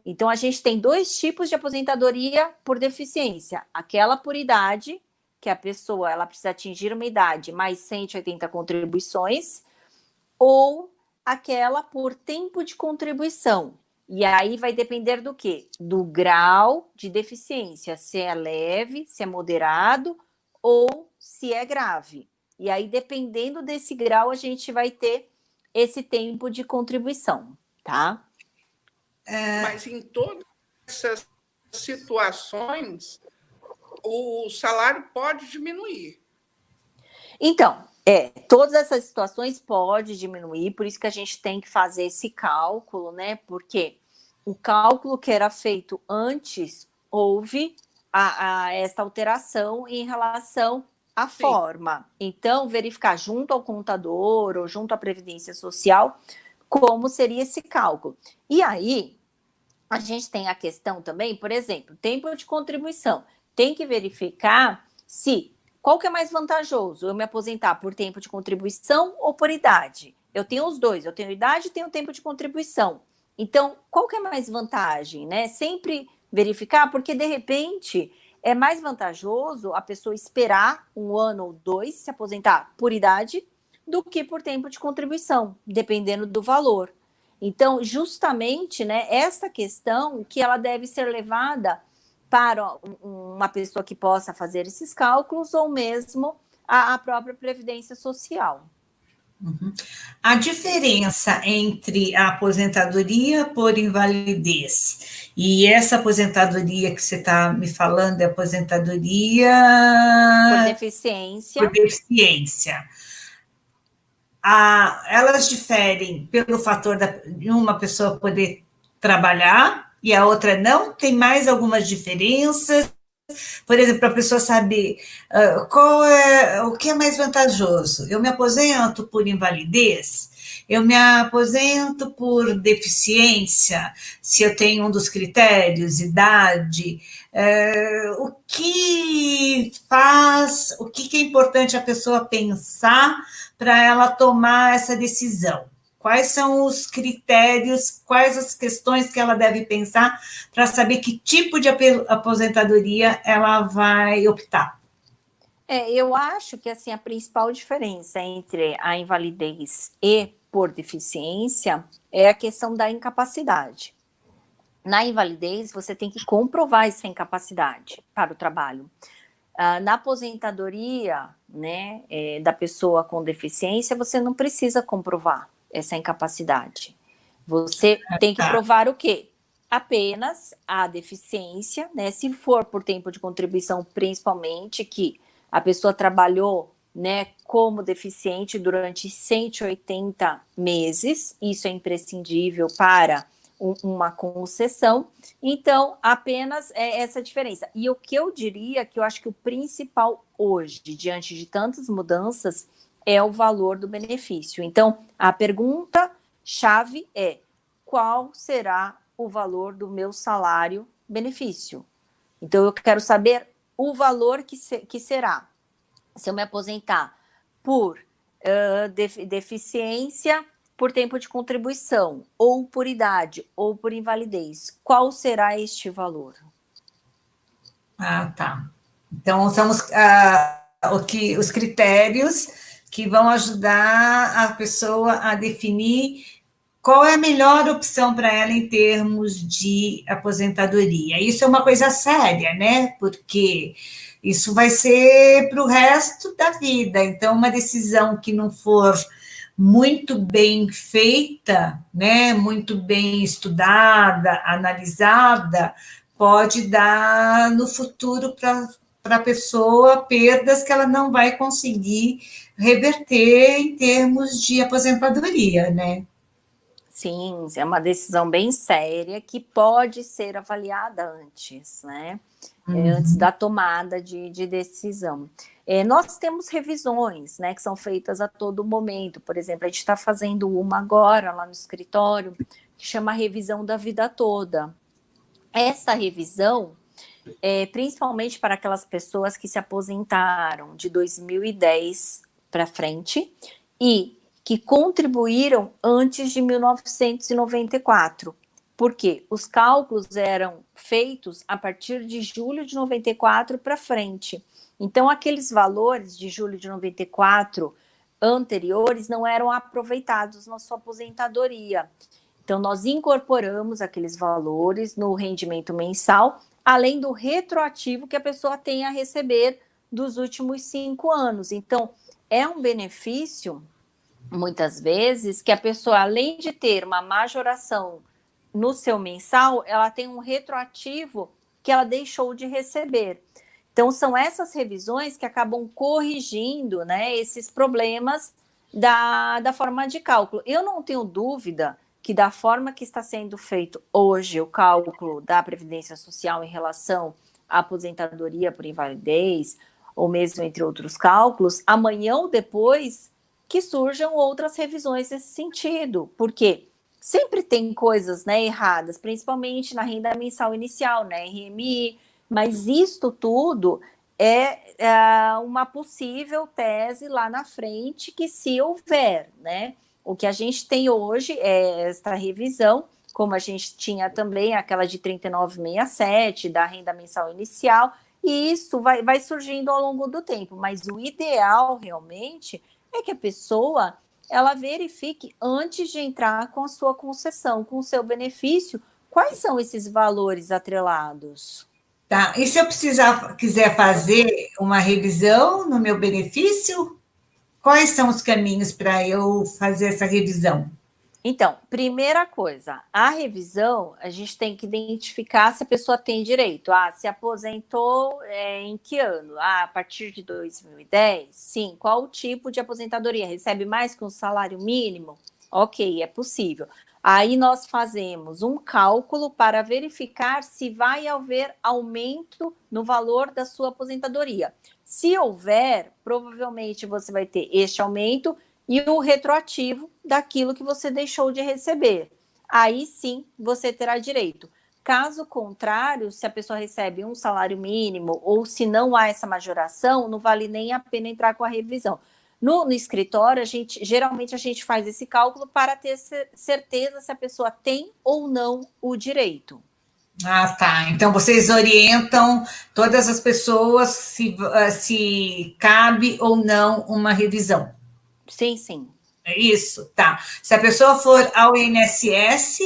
Então, a gente tem 2 tipos de aposentadoria por deficiência. Aquela por idade, que a pessoa ela precisa atingir uma idade mais 180 contribuições, ou aquela por tempo de contribuição. E aí vai depender do quê? Do grau de deficiência, se é leve, se é moderado ou se é grave. E aí, dependendo desse grau, a gente vai ter esse tempo de contribuição, tá? Mas em todas essas situações, o salário pode diminuir. Então, todas essas situações podem diminuir, por isso que a gente tem que fazer esse cálculo, né? Porque o cálculo que era feito antes, houve essa alteração em relação à forma. Então, verificar junto ao contador ou junto à Previdência Social como seria esse cálculo. E aí, a gente tem a questão também, por exemplo, tempo de contribuição. Tem que verificar qual que é mais vantajoso, eu me aposentar por tempo de contribuição ou por idade? Eu tenho os dois, eu tenho idade e tenho tempo de contribuição. Então, qual que é mais vantagem, né? Sempre verificar, porque de repente é mais vantajoso a pessoa esperar 1 ano ou 2 se aposentar por idade do que por tempo de contribuição, dependendo do valor. Então, justamente, né, essa questão que ela deve ser levada para uma pessoa que possa fazer esses cálculos ou mesmo a própria Previdência Social. Uhum. A diferença entre a aposentadoria por invalidez e essa aposentadoria que você está me falando é aposentadoria por deficiência. Por deficiência. Elas diferem pelo fator de uma pessoa poder trabalhar e a outra não? Tem mais algumas diferenças? Por exemplo, para a pessoa saber o que é mais vantajoso. Eu me aposento por invalidez? Eu me aposento por deficiência? Se eu tenho um dos critérios, idade? O que é importante a pessoa pensar para ela tomar essa decisão? Quais são os critérios, quais as questões que ela deve pensar para saber que tipo de aposentadoria ela vai optar? Eu acho que assim, a principal diferença entre a invalidez e por deficiência é a questão da incapacidade. Na invalidez, você tem que comprovar essa incapacidade para o trabalho. Na aposentadoria, né, da pessoa com deficiência, você não precisa comprovar essa incapacidade. Você tem que provar o quê? Apenas a deficiência, né? Se for por tempo de contribuição, principalmente, que a pessoa trabalhou, né, como deficiente durante 180 meses, isso é imprescindível para uma concessão. Então, apenas essa diferença. E o que eu diria que eu acho que o principal hoje, diante de tantas mudanças, é o valor do benefício. Então, a pergunta-chave é: qual será o valor do meu salário-benefício? Então, eu quero saber o valor que será. Se eu me aposentar por deficiência, por tempo de contribuição, ou por idade, ou por invalidez, qual será este valor? Tá. Então, são os critérios que vão ajudar a pessoa a definir qual é a melhor opção para ela em termos de aposentadoria. Isso é uma coisa séria, né? Porque isso vai ser para o resto da vida. Então, uma decisão que não for muito bem feita, né? Muito bem estudada, analisada, pode dar no futuro para a pessoa perdas que ela não vai conseguir reverter em termos de aposentadoria, né? Sim, é uma decisão bem séria que pode ser avaliada antes, né? Antes da tomada de decisão. Nós temos revisões, né, que são feitas a todo momento. Por exemplo, a gente está fazendo uma agora lá no escritório, que chama Revisão da Vida Toda. Essa revisão principalmente para aquelas pessoas que se aposentaram de 2010 para frente e que contribuíram antes de 1994. Porque os cálculos eram feitos a partir de julho de 94 para frente. Então, aqueles valores de julho de 94 anteriores não eram aproveitados na sua aposentadoria. Então, nós incorporamos aqueles valores no rendimento mensal, além do retroativo que a pessoa tem a receber dos últimos 5 anos. Então, é um benefício, muitas vezes, que a pessoa, além de ter uma majoração no seu mensal, ela tem um retroativo que ela deixou de receber. Então, são essas revisões que acabam corrigindo, né, esses problemas da forma de cálculo. Eu não tenho dúvida que da forma que está sendo feito hoje o cálculo da Previdência Social em relação à aposentadoria por invalidez, ou mesmo entre outros cálculos, amanhã ou depois que surjam outras revisões nesse sentido, porque sempre tem coisas, né, erradas, principalmente na renda mensal inicial, né, RMI, mas isto tudo é uma possível tese lá na frente que, se houver, né, o que a gente tem hoje é esta revisão, como a gente tinha também aquela de 39,67 da renda mensal inicial, e isso vai surgindo ao longo do tempo, mas o ideal realmente é que a pessoa ela verifique antes de entrar com a sua concessão, com o seu benefício, quais são esses valores atrelados. Tá, e se eu quiser fazer uma revisão no meu benefício, quais são os caminhos para eu fazer essa revisão? Então, primeira coisa, a revisão, a gente tem que identificar se a pessoa tem direito. Se aposentou em que ano? A partir de 2010? Sim. Qual o tipo de aposentadoria? Recebe mais que um salário mínimo? Ok, é possível. Aí nós fazemos um cálculo para verificar se vai haver aumento no valor da sua aposentadoria. Se houver, provavelmente você vai ter este aumento e o retroativo daquilo que você deixou de receber. Aí sim você terá direito. Caso contrário, se a pessoa recebe um salário mínimo ou se não há essa majoração, não vale nem a pena entrar com a revisão. No escritório, geralmente a gente faz esse cálculo para ter certeza se a pessoa tem ou não o direito. Tá. Então, vocês orientam todas as pessoas se cabe ou não uma revisão. Sim, sim. É isso? Tá. Se a pessoa for ao INSS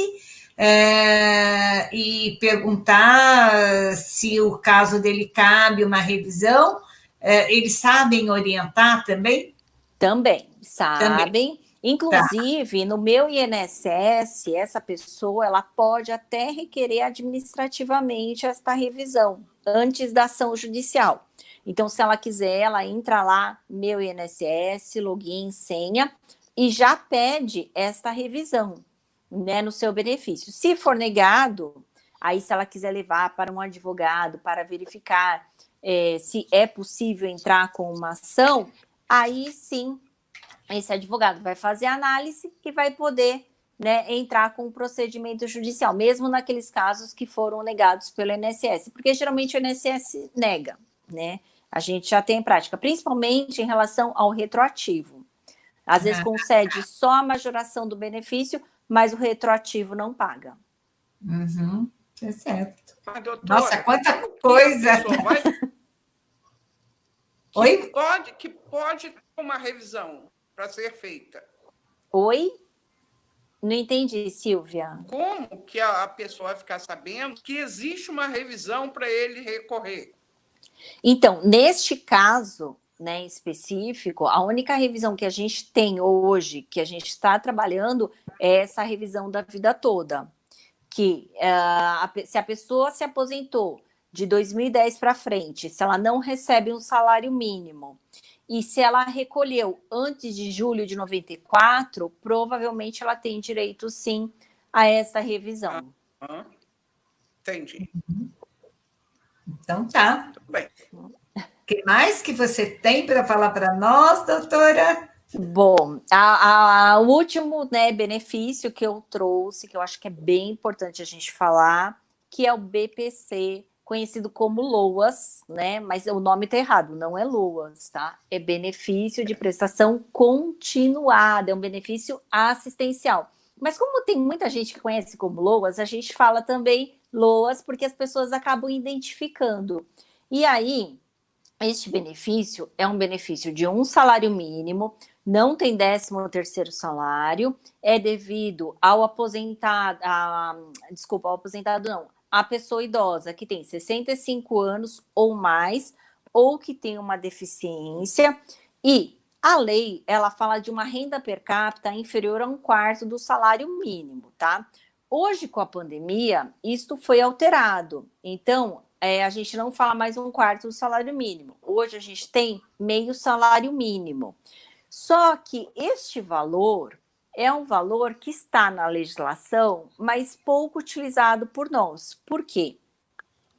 e perguntar se o caso dele cabe uma revisão, eles sabem orientar também? Também, sabem. Também. Inclusive, no meu INSS, essa pessoa ela pode até requerer administrativamente esta revisão antes da ação judicial. Então, se ela quiser, ela entra lá, meu INSS, login, senha, e já pede esta revisão, né, no seu benefício. Se for negado, aí se ela quiser levar para um advogado para verificar se é possível entrar com uma ação, aí sim, esse advogado vai fazer a análise e vai poder, né, entrar com o procedimento judicial, mesmo naqueles casos que foram negados pelo INSS, porque geralmente o INSS nega, né? A gente já tem em prática, principalmente em relação ao retroativo. Às vezes concede só a majoração do benefício, mas o retroativo não paga. Uhum, é certo. Mas, doutora, nossa, quanta coisa! Oi? Que pode ter uma revisão para ser feita. Oi? Não entendi, Silvia. Como que a pessoa vai ficar sabendo que existe uma revisão para ele recorrer? Então, neste caso, né, específico, a única revisão que a gente tem hoje, que a gente está trabalhando, é essa revisão da vida toda. Que se a pessoa se aposentou de 2010 para frente, se ela não recebe um salário mínimo, e se ela recolheu antes de julho de 94, provavelmente ela tem direito, sim, a essa revisão. Entendi. Então tá. Tudo bem. O que mais que você tem para falar para nós, doutora? Bom, o último, né, benefício que eu trouxe, que eu acho que é bem importante a gente falar, que é o BPC, conhecido como LOAS, né? Mas o nome está errado, não é LOAS, tá? É benefício de prestação continuada, é um benefício assistencial. Mas como tem muita gente que conhece como LOAS, a gente fala também LOAS porque as pessoas acabam identificando. E aí, este benefício é um benefício de um salário mínimo, não tem 13º salário, é devido ao aposentado, ao aposentado não, a pessoa idosa que tem 65 anos ou mais, ou que tem uma deficiência, e a lei, ela fala de uma renda per capita inferior a 1/4 do salário mínimo, tá? Hoje, com a pandemia, isto foi alterado. Então, a gente não fala mais 1/4 do salário mínimo. Hoje, a gente tem meio salário mínimo. Só que este valor é um valor que está na legislação, mas pouco utilizado por nós. Por quê?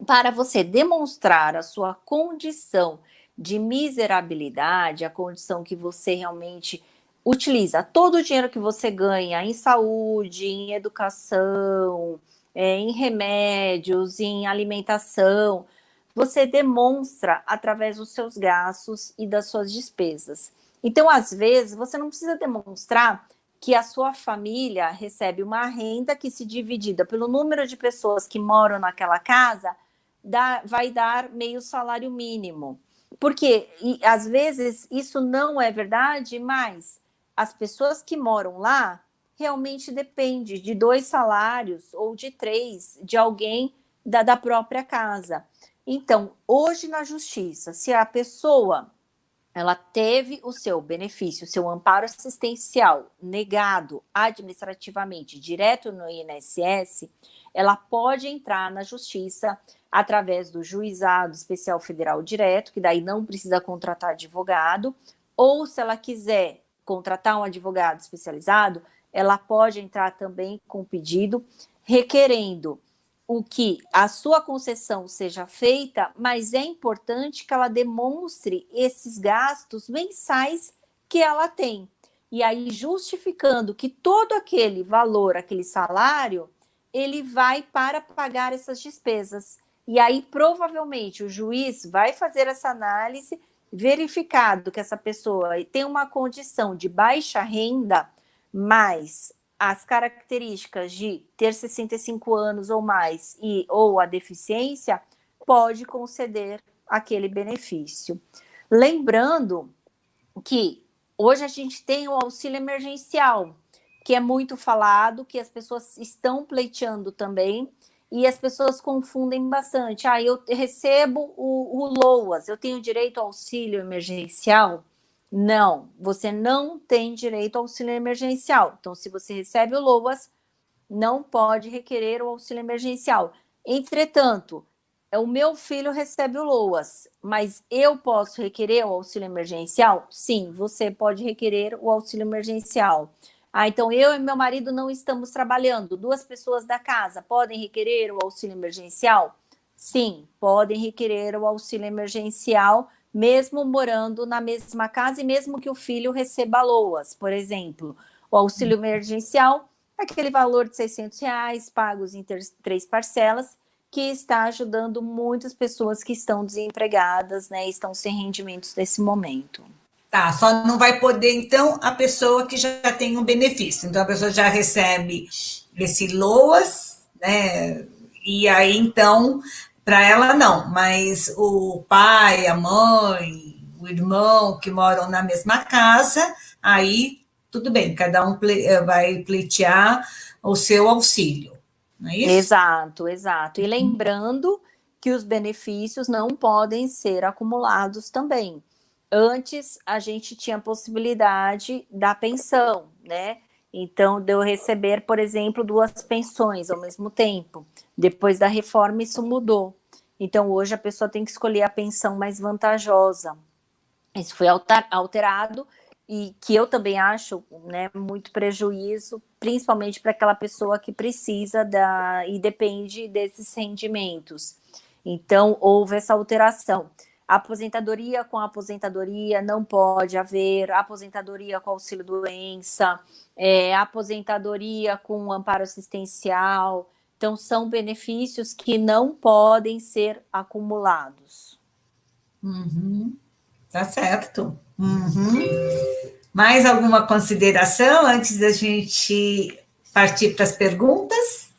Para você demonstrar a sua condição de miserabilidade, a condição que você realmente utiliza todo o dinheiro que você ganha em saúde, em educação, em remédios, em alimentação, você demonstra através dos seus gastos e das suas despesas. Então, às vezes, você não precisa demonstrar que a sua família recebe uma renda que, se dividida pelo número de pessoas que moram naquela casa, vai dar meio salário mínimo. Porque, às vezes, isso não é verdade, mas as pessoas que moram lá realmente dependem de 2 salários ou de 3 de alguém da própria casa. Então, hoje na justiça, se a pessoa ela teve o seu benefício, o seu amparo assistencial negado administrativamente direto no INSS, ela pode entrar na justiça através do Juizado Especial Federal Direto, que daí não precisa contratar advogado, ou se ela quiser contratar um advogado especializado, ela pode entrar também com pedido requerendo o que a sua concessão seja feita, mas é importante que ela demonstre esses gastos mensais que ela tem. E aí, justificando que todo aquele valor, aquele salário, ele vai para pagar essas despesas. E aí, provavelmente, o juiz vai fazer essa análise, verificado que essa pessoa tem uma condição de baixa renda, mas as características de ter 65 anos ou mais ou a deficiência, pode conceder aquele benefício. Lembrando que hoje a gente tem o auxílio emergencial, que é muito falado, que as pessoas estão pleiteando também, e as pessoas confundem bastante. Eu recebo o LOAS, eu tenho direito ao auxílio emergencial? Não, você não tem direito ao auxílio emergencial. Então, se você recebe o LOAS, não pode requerer o auxílio emergencial. Entretanto, o meu filho recebe o LOAS, mas eu posso requerer o auxílio emergencial? Sim, você pode requerer o auxílio emergencial. Então, eu e meu marido não estamos trabalhando. 2 pessoas da casa podem requerer o auxílio emergencial? Sim, podem requerer o auxílio emergencial, mesmo morando na mesma casa e mesmo que o filho receba LOAS, por exemplo. O auxílio emergencial é aquele valor de R$600 pagos em 3 parcelas, que está ajudando muitas pessoas que estão desempregadas, né, estão sem rendimentos nesse momento. Tá, só não vai poder, então, a pessoa que já tem um benefício. Então, a pessoa já recebe esse LOAS, né? E aí, então, para ela não, mas o pai, a mãe, o irmão que moram na mesma casa, aí tudo bem, cada um vai pleitear o seu auxílio, não é isso? Exato, exato. E lembrando que os benefícios não podem ser acumulados também. Antes, a gente tinha a possibilidade da pensão, né? Então, de eu receber, por exemplo, 2 pensões ao mesmo tempo. Depois da reforma, isso mudou. Então, hoje, a pessoa tem que escolher a pensão mais vantajosa. Isso foi alterado e que eu também acho, né, muito prejuízo, principalmente para aquela pessoa que precisa e depende desses rendimentos. Então, houve essa alteração. Aposentadoria com aposentadoria não pode haver, aposentadoria com auxílio-doença, aposentadoria com amparo assistencial. Então, são benefícios que não podem ser acumulados. Tá certo. Mais alguma consideração antes da gente partir para as perguntas?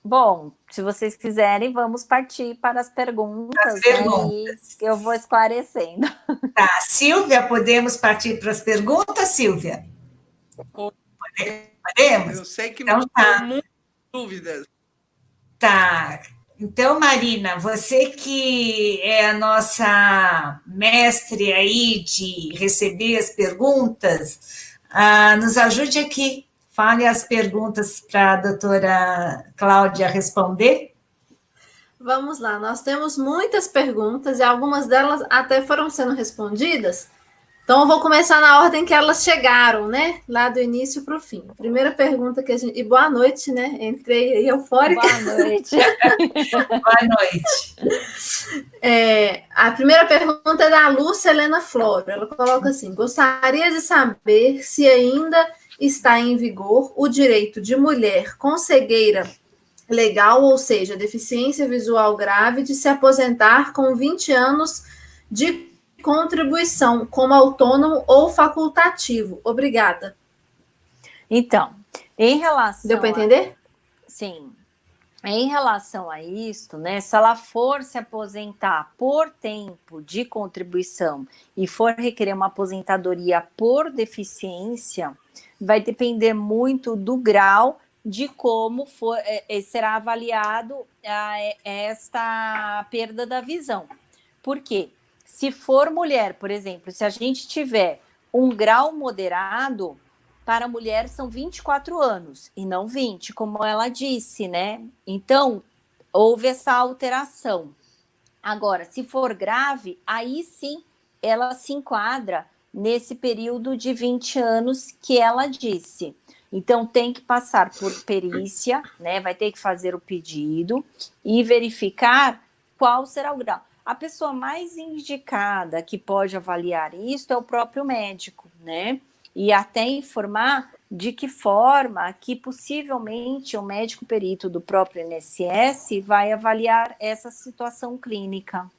Bom, se vocês quiserem, vamos partir para as perguntas, né? E eu vou esclarecendo. Tá, Silvia, podemos partir para as perguntas, Silvia? Podemos? Eu sei que então, me deu muitas dúvidas. Tá. Então, Marina, você que é a nossa mestre aí de receber as perguntas, nos ajude aqui. Fale as perguntas para a doutora Cláudia responder. Vamos lá, nós temos muitas perguntas e algumas delas até foram sendo respondidas. Então, eu vou começar na ordem que elas chegaram, né? Lá do início para o fim. Primeira pergunta que a gente... E boa noite, né? Entrei aí eufórica. Boa noite. Boa noite. A primeira pergunta é da Lúcia Helena Floro. Ela coloca assim: gostaria de saber se ainda está em vigor o direito de mulher com cegueira legal, ou seja, deficiência visual grave, de se aposentar com 20 anos de contribuição como autônomo ou facultativo. Obrigada. Então, em relação... Deu para entender? Sim. Em relação a isto, né, se ela for se aposentar por tempo de contribuição e for requerer uma aposentadoria por deficiência, vai depender muito do grau de como será avaliado esta perda da visão. Por quê? Se for mulher, por exemplo, se a gente tiver um grau moderado, para a mulher são 24 anos, e não 20, como ela disse, né? Então, houve essa alteração. Agora, se for grave, aí sim, ela se enquadra nesse período de 20 anos que ela disse. Então, tem que passar por perícia, né? Vai ter que fazer o pedido e verificar qual será o grau. A pessoa mais indicada que pode avaliar isso é o próprio médico, né? E até informar de que forma que possivelmente o médico perito do próprio INSS vai avaliar essa situação clínica.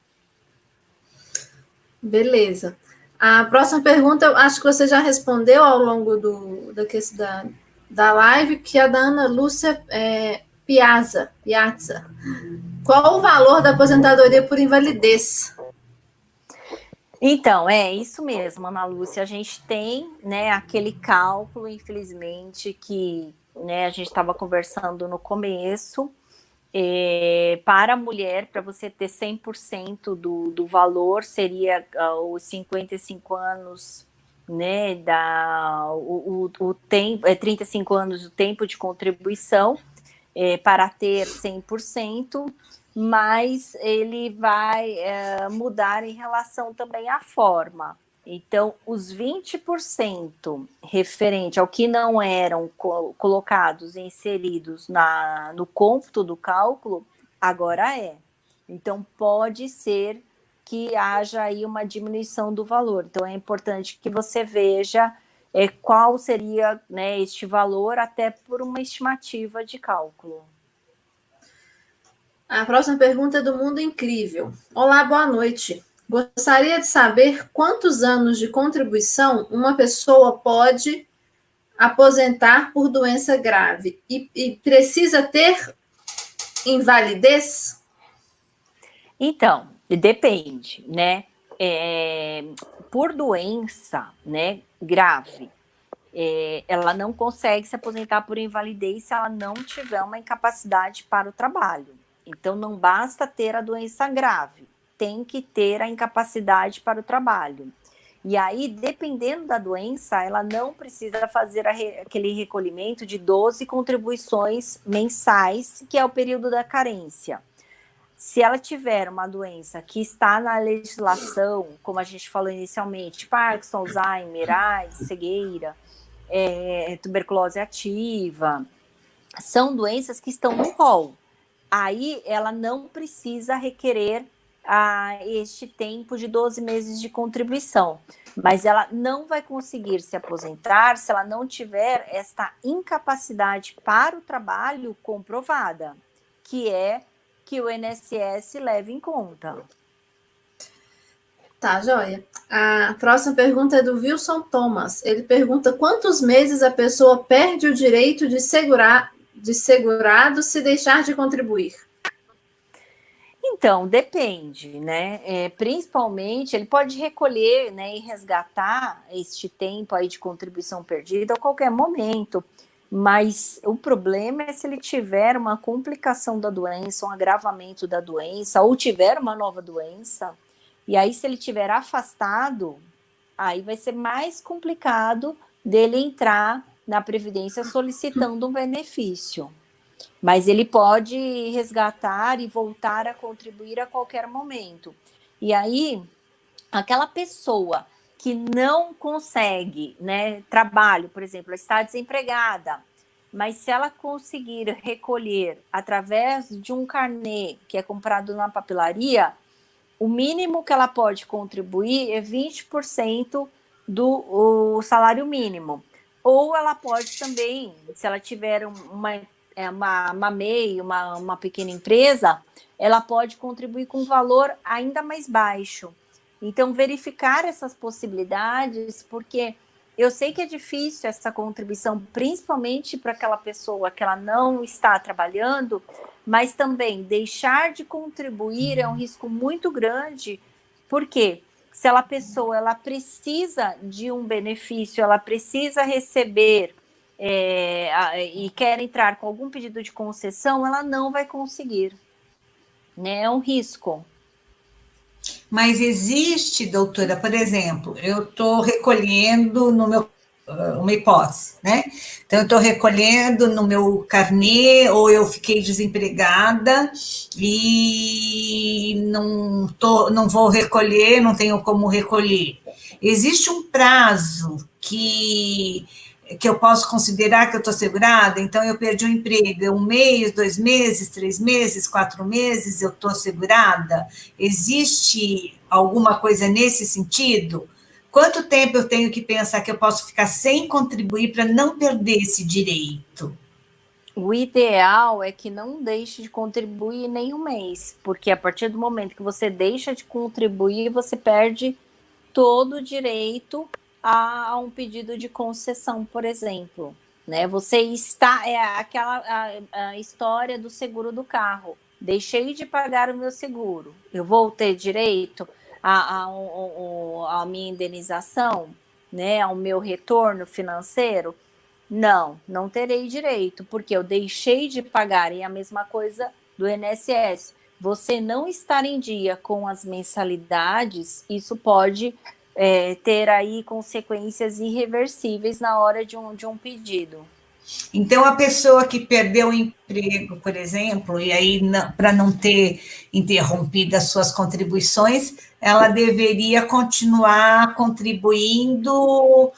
Beleza. A próxima pergunta, eu acho que você já respondeu ao longo da live, que é da Ana Lúcia Piazza. Qual o valor da aposentadoria por invalidez? Então, é isso mesmo, Ana Lúcia. A gente tem, né, aquele cálculo, infelizmente, que, né, a gente estava conversando no começo. Para a mulher, para você ter 100% do valor, seria os 55 anos, né, o tempo, 35 anos do tempo de contribuição, para ter 100%, mas ele vai mudar em relação também à forma. Então, os 20% referente ao que não eram colocados, inseridos no cômputo do cálculo, agora é. Então, pode ser que haja aí uma diminuição do valor. Então, é importante que você veja qual seria, né, este valor, até por uma estimativa de cálculo. A próxima pergunta é do Mundo Incrível. Olá, boa noite. Gostaria de saber quantos anos de contribuição uma pessoa pode aposentar por doença grave e precisa ter invalidez? Então, depende, né? Por doença, né, grave, ela não consegue se aposentar por invalidez se ela não tiver uma incapacidade para o trabalho. Então, não basta ter a doença grave, tem que ter a incapacidade para o trabalho. E aí, dependendo da doença, ela não precisa fazer aquele recolhimento de 12 contribuições mensais, que é o período da carência. Se ela tiver uma doença que está na legislação, como a gente falou inicialmente, Parkinson, Alzheimer, AIDS, cegueira, tuberculose ativa, são doenças que estão no rol. Aí ela não precisa requerer este tempo de 12 meses de contribuição, mas ela não vai conseguir se aposentar se ela não tiver esta incapacidade para o trabalho comprovada, que é que o INSS leve em conta. Tá, joia. A próxima pergunta é do Wilson Thomas. Ele pergunta quantos meses a pessoa perde o direito de segurado se deixar de contribuir? Então, depende, né? Principalmente, ele pode recolher, né, e resgatar este tempo aí de contribuição perdida a qualquer momento, mas o problema é se ele tiver uma complicação da doença, um agravamento da doença, ou tiver uma nova doença, e aí se ele tiver afastado, aí vai ser mais complicado dele entrar na Previdência solicitando um benefício. Mas ele pode resgatar e voltar a contribuir a qualquer momento. E aí, aquela pessoa que não consegue, né, trabalho, por exemplo, está desempregada, mas se ela conseguir recolher através de um carnê que é comprado na papelaria, o mínimo que ela pode contribuir é 20% do salário mínimo. Ou ela pode também, se ela tiver uma MEI, uma pequena empresa, ela pode contribuir com um valor ainda mais baixo. Então, verificar essas possibilidades, porque eu sei que é difícil essa contribuição, principalmente para aquela pessoa que ela não está trabalhando, mas também deixar de contribuir é um risco muito grande, porque se a pessoa ela precisa de um benefício, ela precisa receber e quer entrar com algum pedido de concessão, ela não vai conseguir, né? É um risco. Mas existe, doutora, por exemplo, eu estou recolhendo no meu, uma hipótese, né? Então, eu estou recolhendo no meu carnê, ou eu fiquei desempregada e não vou recolher, não tenho como recolher. Existe um prazo que eu posso considerar que eu estou segurada, então eu perdi o emprego, 1 mês, 2 meses, 3 meses, 4 meses, eu estou segurada? Existe alguma coisa nesse sentido? Quanto tempo eu tenho que pensar que eu posso ficar sem contribuir para não perder esse direito? O ideal é que não deixe de contribuir nem um mês, porque a partir do momento que você deixa de contribuir, você perde todo o direito a um pedido de concessão, por exemplo, né? Você está, a história do seguro do carro. Deixei de pagar o meu seguro, eu vou ter direito a minha indenização, né? Ao meu retorno financeiro? Não terei direito, porque eu deixei de pagar, e a mesma coisa do INSS. Você não estar em dia com as mensalidades, isso pode ter aí consequências irreversíveis na hora de um pedido. Então, a pessoa que perdeu o emprego, por exemplo, e aí para não ter interrompido as suas contribuições, ela deveria continuar contribuindo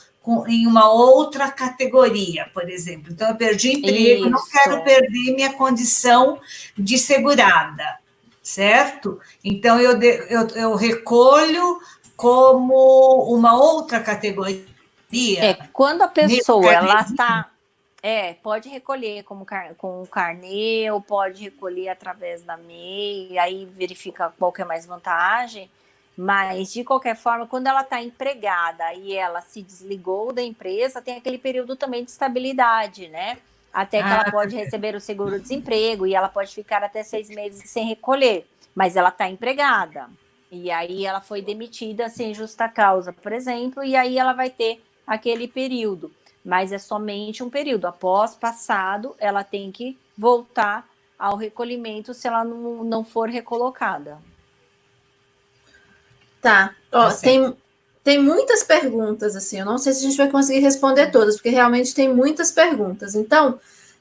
em uma outra categoria, por exemplo. Então, eu perdi o emprego, não quero perder minha condição de segurada, certo? Então, eu recolho como uma outra categoria. Quando a pessoa ela está... pode recolher com o carnê, ou pode recolher através da MEI, aí verifica qual que é mais vantagem, mas, de qualquer forma, quando ela está empregada e ela se desligou da empresa, tem aquele período também de estabilidade, né? Até que ela pode receber o seguro-desemprego, e ela pode ficar até 6 meses sem recolher, mas ela está empregada. E aí ela foi demitida sem justa causa, por exemplo, e aí ela vai ter aquele período. mas é somente um período. Após passado, ela tem que voltar ao recolhimento se ela não for recolocada. Tá. Ó, tem muitas perguntas, assim, eu não sei se a gente vai conseguir responder todas, porque realmente tem muitas perguntas. Então,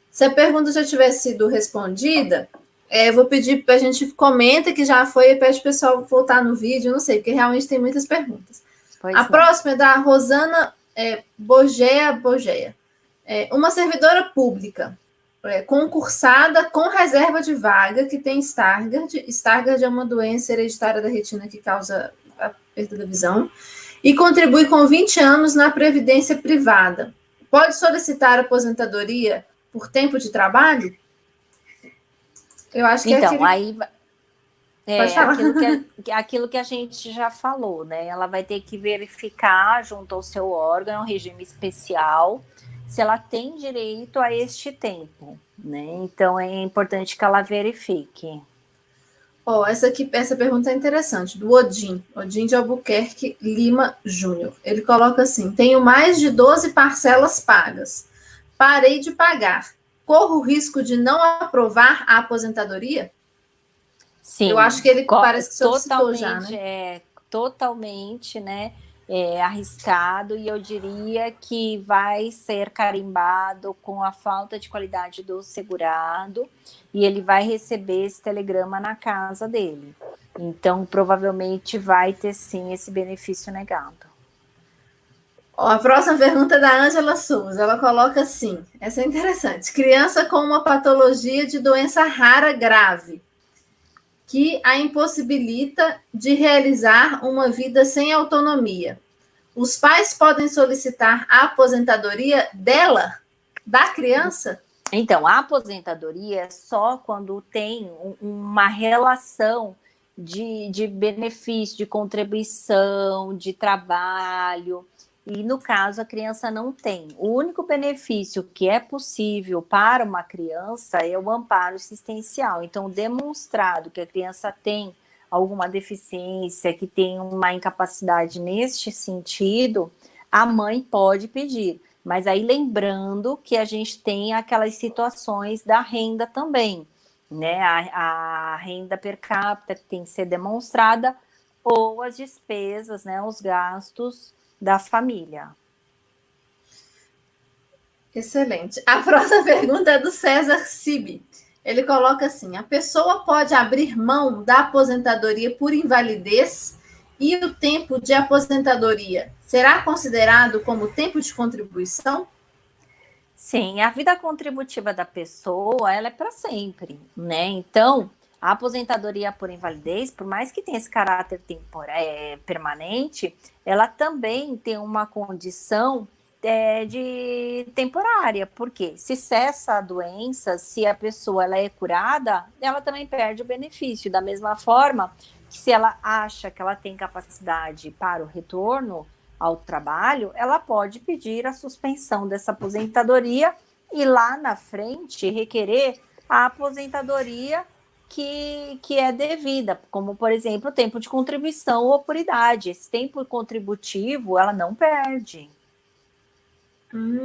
se a pergunta já tiver sido respondida, eu vou pedir para a gente comenta que já foi e pede o pessoal voltar no vídeo, não sei, porque realmente tem muitas perguntas. Próxima é da Rosana Bogeia. Uma servidora pública concursada com reserva de vaga que tem Stargardt. Stargardt é uma doença hereditária da retina que causa a perda da visão e contribui com 20 anos na previdência privada. Pode solicitar aposentadoria por tempo de trabalho? Eu acho que então, aí aquilo que a gente já falou, né? Ela vai ter que verificar junto ao seu órgão, um regime especial, se ela tem direito a este tempo, né? Então, é importante que ela verifique. Essa pergunta é interessante, do Odin de Albuquerque Lima Júnior. Ele coloca assim: tenho mais de 12 parcelas pagas. Parei de pagar. Corro o risco de não aprovar a aposentadoria? Sim. Eu acho que ele parece que solicitou já, né? Totalmente, né? Arriscado, e eu diria que vai ser carimbado com a falta de qualidade do segurado, e ele vai receber esse telegrama na casa dele. Então, provavelmente vai ter sim esse benefício negado. A próxima pergunta é da Ângela Souza. Ela coloca assim, essa é interessante: criança com uma patologia de doença rara grave que a impossibilita de realizar uma vida sem autonomia. Os pais podem solicitar a aposentadoria dela, da criança? Então, a aposentadoria é só quando tem uma relação de benefício, de contribuição, de trabalho, e no caso a criança não tem. O único benefício que é possível para uma criança é o amparo assistencial. Então, demonstrado que a criança tem alguma deficiência, que tem uma incapacidade neste sentido, a mãe pode pedir. Mas aí lembrando que a gente tem aquelas situações da renda também, né? A renda per capita que tem que ser demonstrada, ou as despesas, né? Os gastos da família. Excelente. A próxima pergunta é do César Cibi. Ele coloca assim: a pessoa pode abrir mão da aposentadoria por invalidez e o tempo de aposentadoria será considerado como tempo de contribuição? Sim, a vida contributiva da pessoa, ela é para sempre, né? Então, a aposentadoria por invalidez, por mais que tenha esse caráter permanente, ela também tem uma condição de temporária, porque se cessa a doença, se a pessoa ela é curada, ela também perde o benefício. Da mesma forma que se ela acha que ela tem capacidade para o retorno ao trabalho, ela pode pedir a suspensão dessa aposentadoria e lá na frente requerer a aposentadoria que é devida, como, por exemplo, o tempo de contribuição ou por idade. Esse tempo contributivo, ela não perde.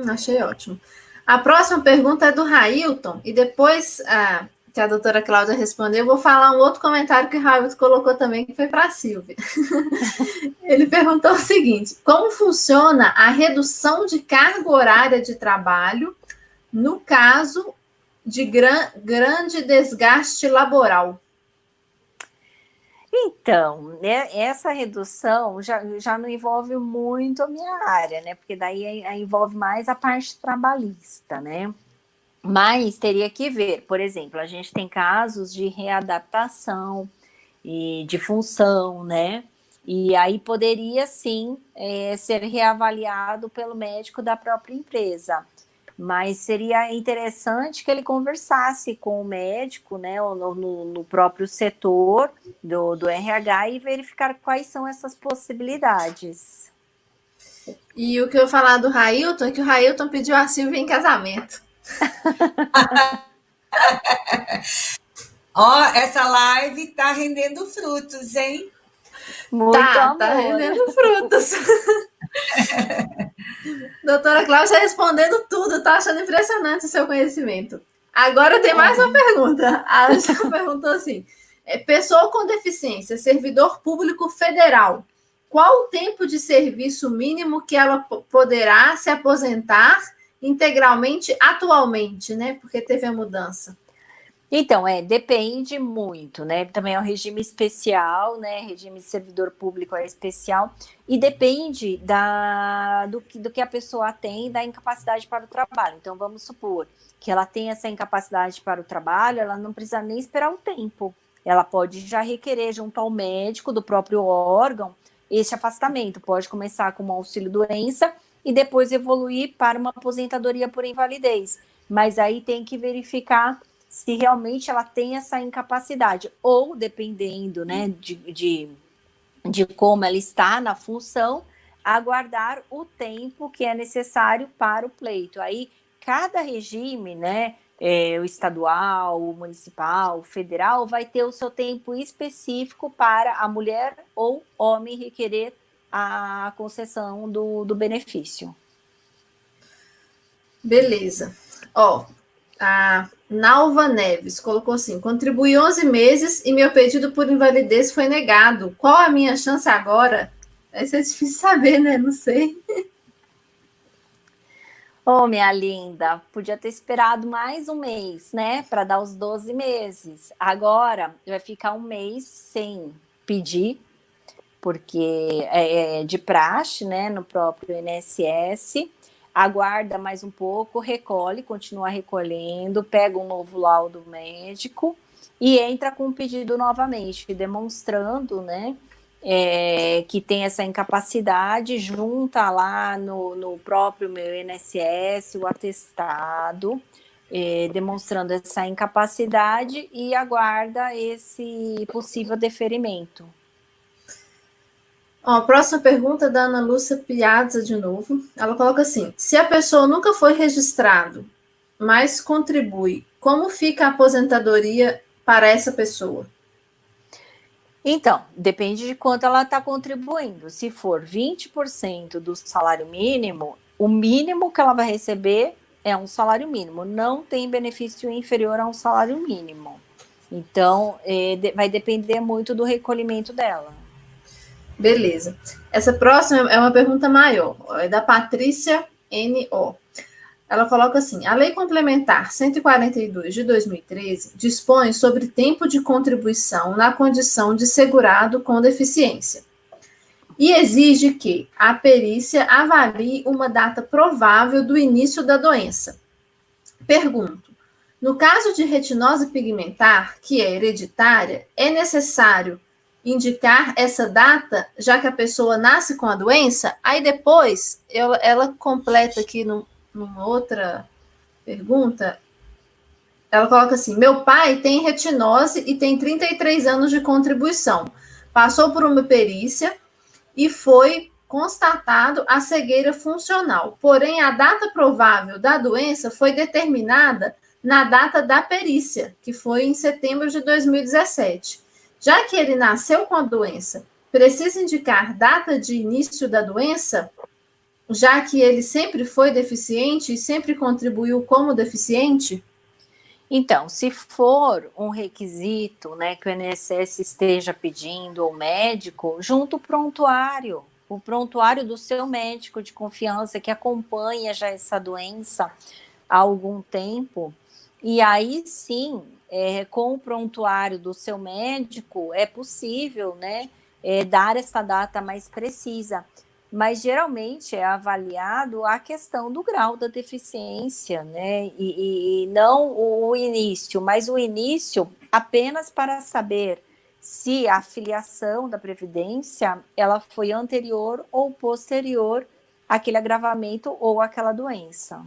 Achei ótimo. A próxima pergunta é do Railton, e depois que a doutora Cláudia respondeu, eu vou falar um outro comentário que o Railton colocou também, que foi para a Silvia. Ele perguntou o seguinte: como funciona a redução de carga horária de trabalho no caso de grande desgaste laboral? Então, né, essa redução já não envolve muito a minha área, né? Porque daí envolve mais a parte trabalhista, né? Mas teria que ver, por exemplo, a gente tem casos de readaptação e de função, né? E aí poderia sim ser reavaliado pelo médico da própria empresa. Mas seria interessante que ele conversasse com o médico, né, no próprio setor do RH e verificar quais são essas possibilidades. E o que eu vou falar do Railton é que o Railton pediu a Silvia em casamento. Essa live está rendendo frutos, hein? Muito amor. Tá rendendo frutos. Doutora Cláudia respondendo tudo, tá achando impressionante o seu conhecimento. Agora tem mais uma pergunta. A Ângela perguntou assim: pessoa com deficiência, servidor público federal, qual o tempo de serviço mínimo que ela poderá se aposentar integralmente atualmente, né? Porque teve a mudança. Então, depende muito, né? Também é um regime especial, né? Regime de servidor público é especial e depende do que a pessoa tem, da incapacidade para o trabalho. Então, vamos supor que ela tem essa incapacidade para o trabalho, ela não precisa nem esperar um tempo. Ela pode já requerer junto ao médico do próprio órgão esse afastamento. Pode começar com um auxílio-doença e depois evoluir para uma aposentadoria por invalidez. Mas aí tem que verificar se realmente ela tem essa incapacidade, ou dependendo, né, de como ela está na função, aguardar o tempo que é necessário para o pleito. Aí, cada regime, né, o estadual, o municipal, o federal, vai ter o seu tempo específico para a mulher ou homem requerer a concessão do benefício. Beleza. A Nalva Neves colocou assim: contribuí 11 meses e meu pedido por invalidez foi negado. Qual a minha chance agora? Essa é difícil saber, né? Não sei. Minha linda, podia ter esperado mais um mês, né? Para dar os 12 meses. Agora vai ficar um mês sem pedir, porque é de praxe, né? No próprio INSS. Aguarda mais um pouco, continua recolhendo, pega um novo laudo médico e entra com o pedido novamente, demonstrando, né, que tem essa incapacidade, junta lá no próprio meu INSS o atestado, demonstrando essa incapacidade e aguarda esse possível deferimento. A próxima pergunta é da Ana Lúcia Piazza de novo. Ela coloca assim: se a pessoa nunca foi registrado, mas contribui, como fica a aposentadoria para essa pessoa? Então, depende de quanto ela está contribuindo. Se for 20% do salário mínimo, o mínimo que ela vai receber é um salário mínimo. Não tem benefício inferior a um salário mínimo. Então, vai depender muito do recolhimento dela. Beleza. Essa próxima é uma pergunta maior. É da Patrícia N.O. Ela coloca assim: a Lei Complementar 142 de 2013 dispõe sobre tempo de contribuição na condição de segurado com deficiência e exige que a perícia avalie uma data provável do início da doença. Pergunto: no caso de retinose pigmentar, que é hereditária, é necessário indicar essa data, já que a pessoa nasce com a doença? Aí depois ela completa aqui numa outra pergunta, ela coloca assim: meu pai tem retinose e tem 33 anos de contribuição. Passou por uma perícia e foi constatado a cegueira funcional. Porém, a data provável da doença foi determinada na data da perícia, que foi em setembro de 2017. Já que ele nasceu com a doença, precisa indicar data de início da doença, já que ele sempre foi deficiente e sempre contribuiu como deficiente? Então, se for um requisito, né, que o INSS esteja pedindo ao médico, junto o prontuário do seu médico de confiança que acompanha já essa doença há algum tempo, e aí sim, com o prontuário do seu médico, é possível, né, dar essa data mais precisa. Mas geralmente é avaliado a questão do grau da deficiência, né? E não o início, mas o início apenas para saber se a filiação da Previdência ela foi anterior ou posterior àquele agravamento ou àquela doença.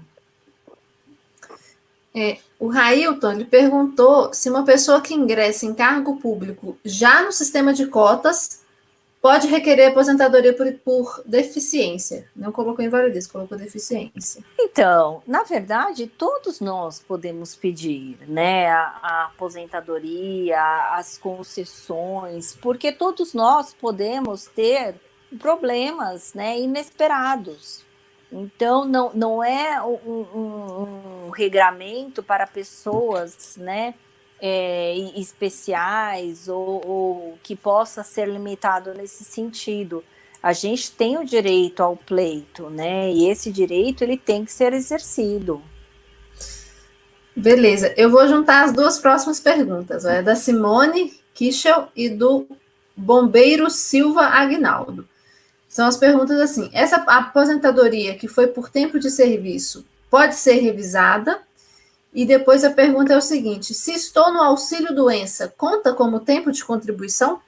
O Railton, ele perguntou se uma pessoa que ingressa em cargo público já no sistema de cotas pode requerer aposentadoria por deficiência. Não colocou invalidez, colocou deficiência. Então, na verdade, todos nós podemos pedir, né, a aposentadoria, as concessões, porque todos nós podemos ter problemas, né, inesperados. Então, não é um regramento para pessoas, né, especiais ou que possa ser limitado nesse sentido. A gente tem o direito ao pleito, né, e esse direito ele tem que ser exercido. Beleza, eu vou juntar as duas próximas perguntas, é da Simone Kichel e do Bombeiro Silva Agnaldo. São as perguntas assim: essa aposentadoria que foi por tempo de serviço pode ser revisada? E depois a pergunta é o seguinte: se estou no auxílio-doença, conta como tempo de contribuição?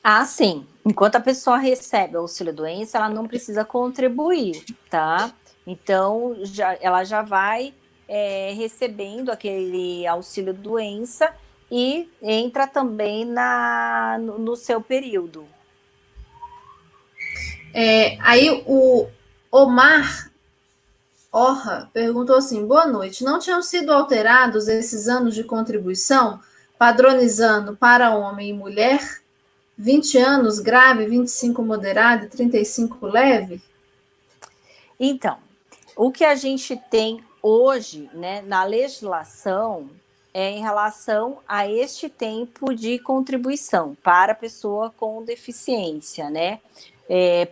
Ah, sim. Enquanto a pessoa recebe o auxílio-doença, ela não precisa contribuir, tá? Então, ela já vai recebendo aquele auxílio-doença e entra também no seu período. Aí o Omar Orra perguntou assim: boa noite, não tinham sido alterados esses anos de contribuição, padronizando para homem e mulher 20 anos grave, 25 moderado e 35 leve? Então, o que a gente tem hoje, né, na legislação é em relação a este tempo de contribuição para a pessoa com deficiência, né?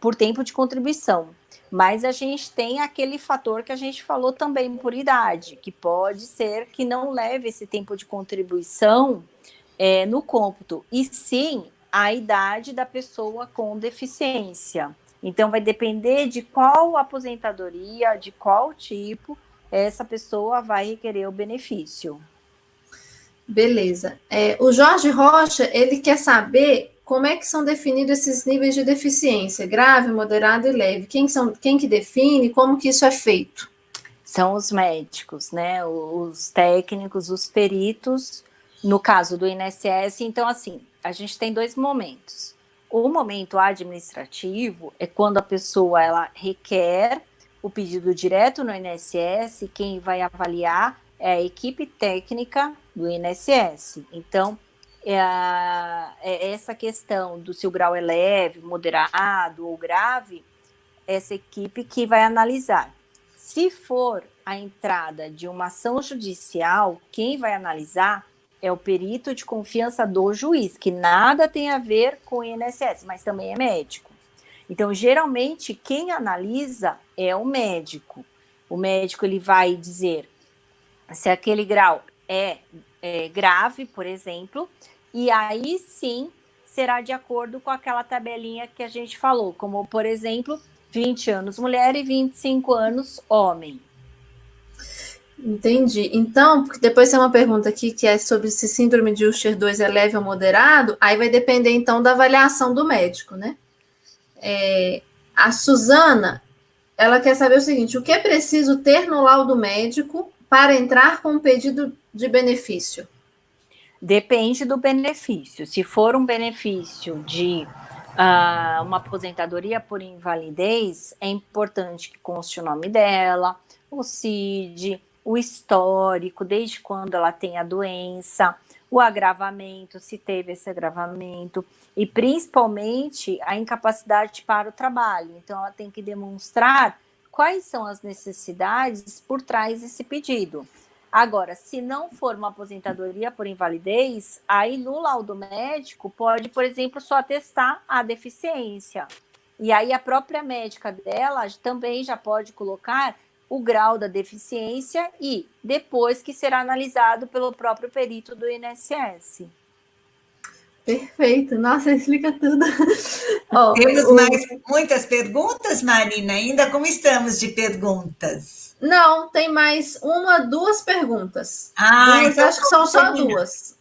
Por tempo de contribuição. Mas a gente tem aquele fator que a gente falou também por idade, que pode ser que não leve esse tempo de contribuição no cômputo, e sim a idade da pessoa com deficiência. Então, vai depender de qual aposentadoria, de qual tipo, essa pessoa vai requerer o benefício. Beleza. O Jorge Rocha, ele quer saber como é que são definidos esses níveis de deficiência, grave, moderado e leve. Quem que define, como que isso é feito? São os médicos, né? Os técnicos, os peritos, no caso do INSS. Então, assim, a gente tem dois momentos. O momento administrativo é quando a pessoa ela requer o pedido direto no INSS, quem vai avaliar é a equipe técnica do INSS. Então, essa questão do se o grau é leve, moderado ou grave, essa equipe que vai analisar. Se for a entrada de uma ação judicial, quem vai analisar é o perito de confiança do juiz, que nada tem a ver com o INSS, mas também é médico. Então, geralmente, quem analisa é o médico. O médico ele vai dizer se aquele grau é grave, por exemplo, e aí sim será de acordo com aquela tabelinha que a gente falou, como, por exemplo, 20 anos mulher e 25 anos homem. Entendi. Então, porque depois tem uma pergunta aqui que é sobre se síndrome de Usher 2 é leve ou moderado, aí vai depender, então, da avaliação do médico, né? A Suzana, ela quer saber o seguinte: o que é preciso ter no laudo médico para entrar com um pedido de benefício? Depende do benefício. Se for um benefício de uma aposentadoria por invalidez, é importante que conste o nome dela, o CID, o histórico, desde quando ela tem a doença, o agravamento, se teve esse agravamento, e principalmente a incapacidade para o trabalho. Então, ela tem que demonstrar quais são as necessidades por trás desse pedido. Agora, se não for uma aposentadoria por invalidez, aí no laudo médico pode, por exemplo, só atestar a deficiência. E aí a própria médica dela também já pode colocar o grau da deficiência e depois que será analisado pelo próprio perito do INSS. Perfeito, nossa, explica tudo. Temos mais muitas perguntas, Marina, ainda? Como estamos de perguntas? Não, tem mais duas perguntas. Então acho que são só duas.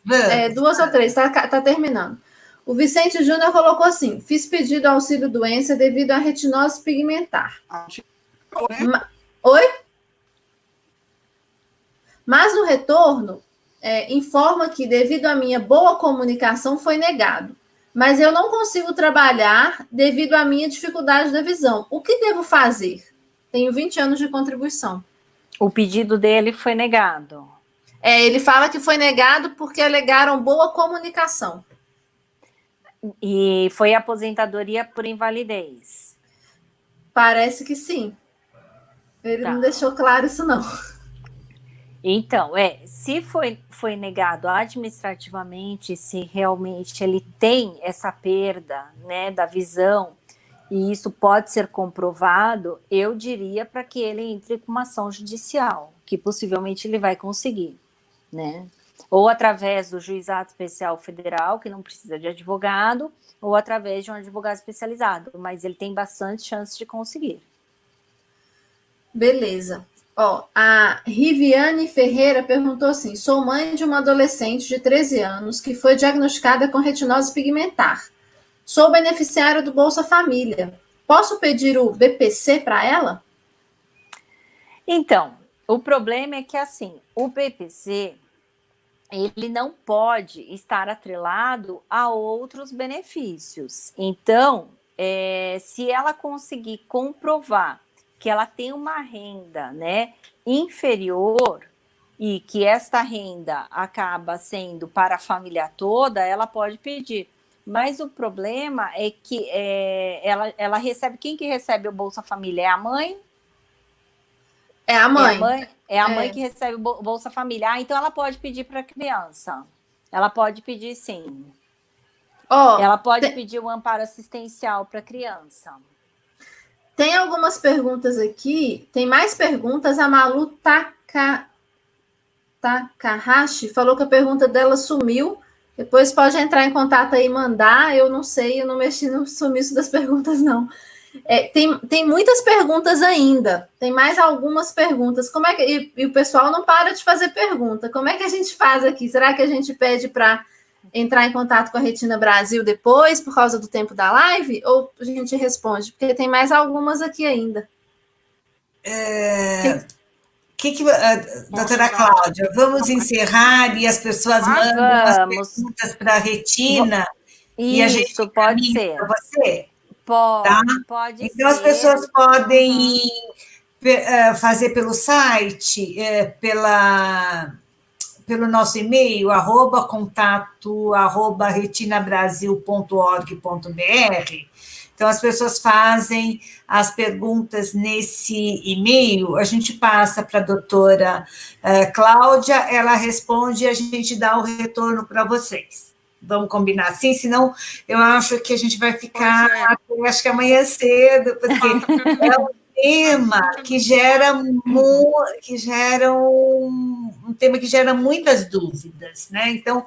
Duas ou três, tá terminando. O Vicente Júnior colocou assim: fiz pedido ao auxílio-doença devido à retinose pigmentar. Oi? Mas no retorno, informa que, devido à minha boa comunicação, foi negado. Mas eu não consigo trabalhar devido à minha dificuldade da visão. O que devo fazer? Tenho 20 anos de contribuição. O pedido dele foi negado. Ele fala que foi negado porque alegaram boa comunicação. E foi aposentadoria por invalidez? Parece que sim. Ele não deixou claro isso, não. Então, se foi negado administrativamente, se realmente ele tem essa perda, né, da visão, e isso pode ser comprovado, eu diria para que ele entre com uma ação judicial, que possivelmente ele vai conseguir, né? Ou através do Juizado Especial Federal, que não precisa de advogado, ou através de um advogado especializado, mas ele tem bastante chance de conseguir. Beleza. Ó, a Riviane Ferreira perguntou assim: sou mãe de uma adolescente de 13 anos que foi diagnosticada com retinose pigmentar. Sou beneficiária do Bolsa Família. Posso pedir o BPC para ela? Então, o problema é que, assim, o BPC, ele não pode estar atrelado a outros benefícios. Então, se ela conseguir comprovar que ela tem uma renda, né, inferior e que esta renda acaba sendo para a família toda, ela pode pedir. Mas o problema é que ela recebe... Quem que recebe o Bolsa Família? É a mãe? É a mãe. É a mãe que recebe o Bolsa Família. Então ela pode pedir para a criança. Ela pode pedir, sim. Ela pode pedir o amparo assistencial para a criança. Tem algumas perguntas aqui. Tem mais perguntas. A Malu Takahashi falou que a pergunta dela sumiu. Depois pode entrar em contato aí e mandar. Eu não sei, eu não mexi no sumiço das perguntas, não. Tem muitas perguntas ainda. Tem mais algumas perguntas. Como é que e o pessoal não para de fazer pergunta. Como é que a gente faz aqui? Será que a gente pede para entrar em contato com a Retina Brasil depois, por causa do tempo da live? Ou a gente responde? Porque tem mais algumas aqui ainda. Doutora Cláudia, vamos encerrar e as pessoas mandam as perguntas para a Retina e a gente pode ser para você? Pode, tá? Pode então ser. As pessoas podem fazer pelo site, pelo nosso e-mail, @retinabrasil.org.br. Então, as pessoas fazem as perguntas nesse e-mail, a gente passa para a doutora Cláudia, ela responde e a gente dá o retorno para vocês. Vamos combinar assim? Senão, eu acho que a gente vai ficar, acho que amanhã cedo, porque é um tema que gera um tema que gera muitas dúvidas, né? Então,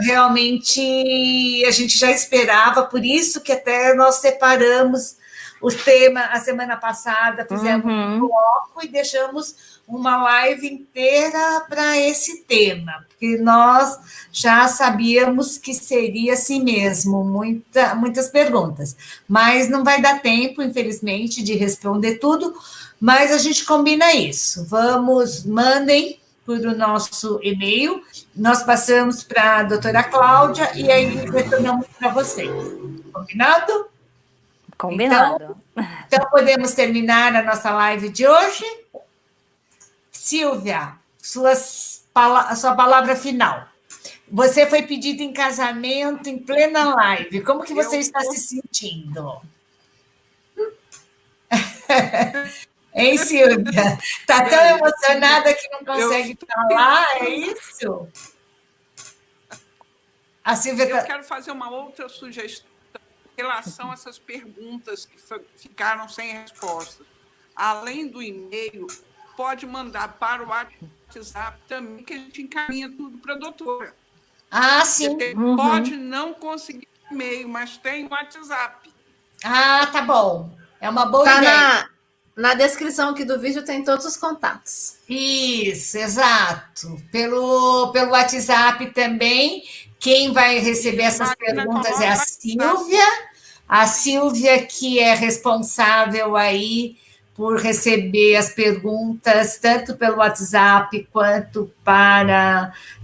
realmente, a gente já esperava, por isso que até nós separamos o tema a semana passada, fizemos um bloco e deixamos uma live inteira para esse tema, porque nós já sabíamos que seria assim mesmo, muitas perguntas, mas não vai dar tempo, infelizmente, de responder tudo, mas a gente combina isso. Mandem por o nosso e-mail, nós passamos para a doutora Cláudia e aí retornamos para vocês. Combinado? Combinado. Então, podemos terminar a nossa live de hoje. Silvia, sua palavra final. Você foi pedida em casamento em plena live. Como que você está se sentindo? Hein, Silvia? Está tão emocionada que não consegue falar, é isso? A Silvia Eu quero fazer uma outra sugestão em relação a essas perguntas que ficaram sem resposta. Além do e-mail, pode mandar para o WhatsApp também, que a gente encaminha tudo para a doutora. Ah, sim. Você pode não conseguir e-mail, mas tem o WhatsApp. Ah, tá bom. É uma boa ideia. Na descrição aqui do vídeo tem todos os contatos. Isso, exato. Pelo WhatsApp também. Quem vai receber essas perguntas é a Silvia. A Silvia, que é responsável aí por receber as perguntas, tanto pelo WhatsApp quanto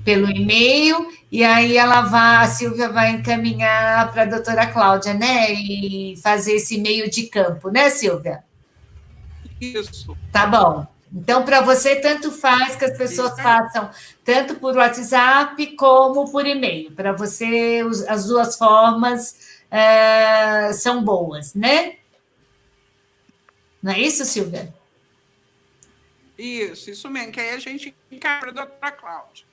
pelo e-mail, e aí a Silvia vai encaminhar para a doutora Cláudia, né? E fazer esse meio de campo, né, Silvia? Isso. Tá bom. Então, para você, tanto faz que as pessoas façam tanto por WhatsApp como por e-mail. Para você, as duas formas são boas, né? Não é isso, Silvia? Isso mesmo, que aí a gente encara a doutora Cláudia.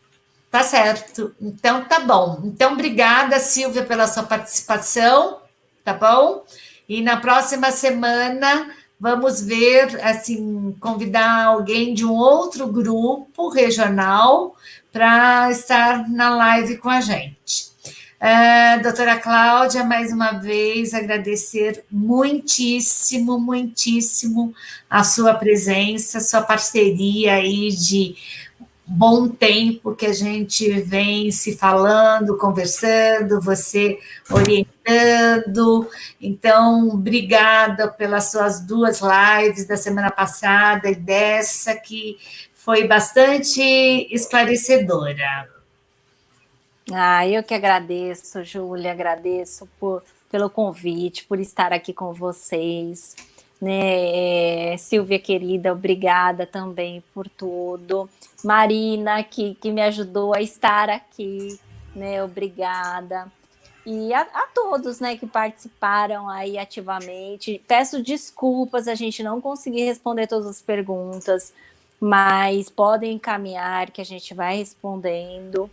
Tá certo. Então, tá bom. Então, obrigada, Silvia, pela sua participação, tá bom? E na próxima semana vamos ver, assim, convidar alguém de um outro grupo regional para estar na live com a gente. Doutora Cláudia, mais uma vez, agradecer muitíssimo, muitíssimo a sua presença, sua parceria aí de bom tempo que a gente vem se falando, conversando, você orientando. Então, obrigada pelas suas 2 lives da semana passada e dessa, que foi bastante esclarecedora. Eu que agradeço, Júlia, agradeço pelo convite, por estar aqui com vocês. Né, Silvia querida, obrigada também por tudo. Marina, que me ajudou a estar aqui, né, obrigada. E a todos, né, que participaram aí ativamente. Peço desculpas, a gente não conseguir responder todas as perguntas, mas podem encaminhar que a gente vai respondendo.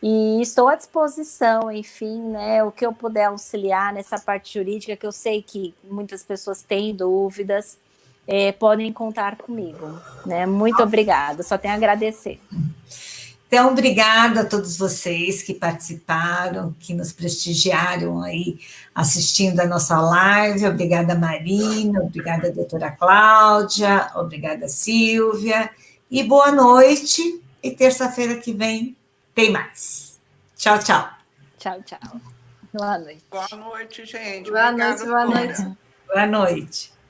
E estou à disposição, enfim, né, o que eu puder auxiliar nessa parte jurídica, que eu sei que muitas pessoas têm dúvidas, podem contar comigo, né? Muito obrigada, só tenho a agradecer. Então, obrigada a todos vocês que participaram, que nos prestigiaram aí assistindo a nossa live. Obrigada, Marina, obrigada, doutora Cláudia, obrigada, Silvia, e boa noite, e terça-feira que vem tem mais. Tchau, tchau. Tchau, tchau. Boa noite. Boa noite, gente. Boa Obrigada, noite, boa noite. Boa noite.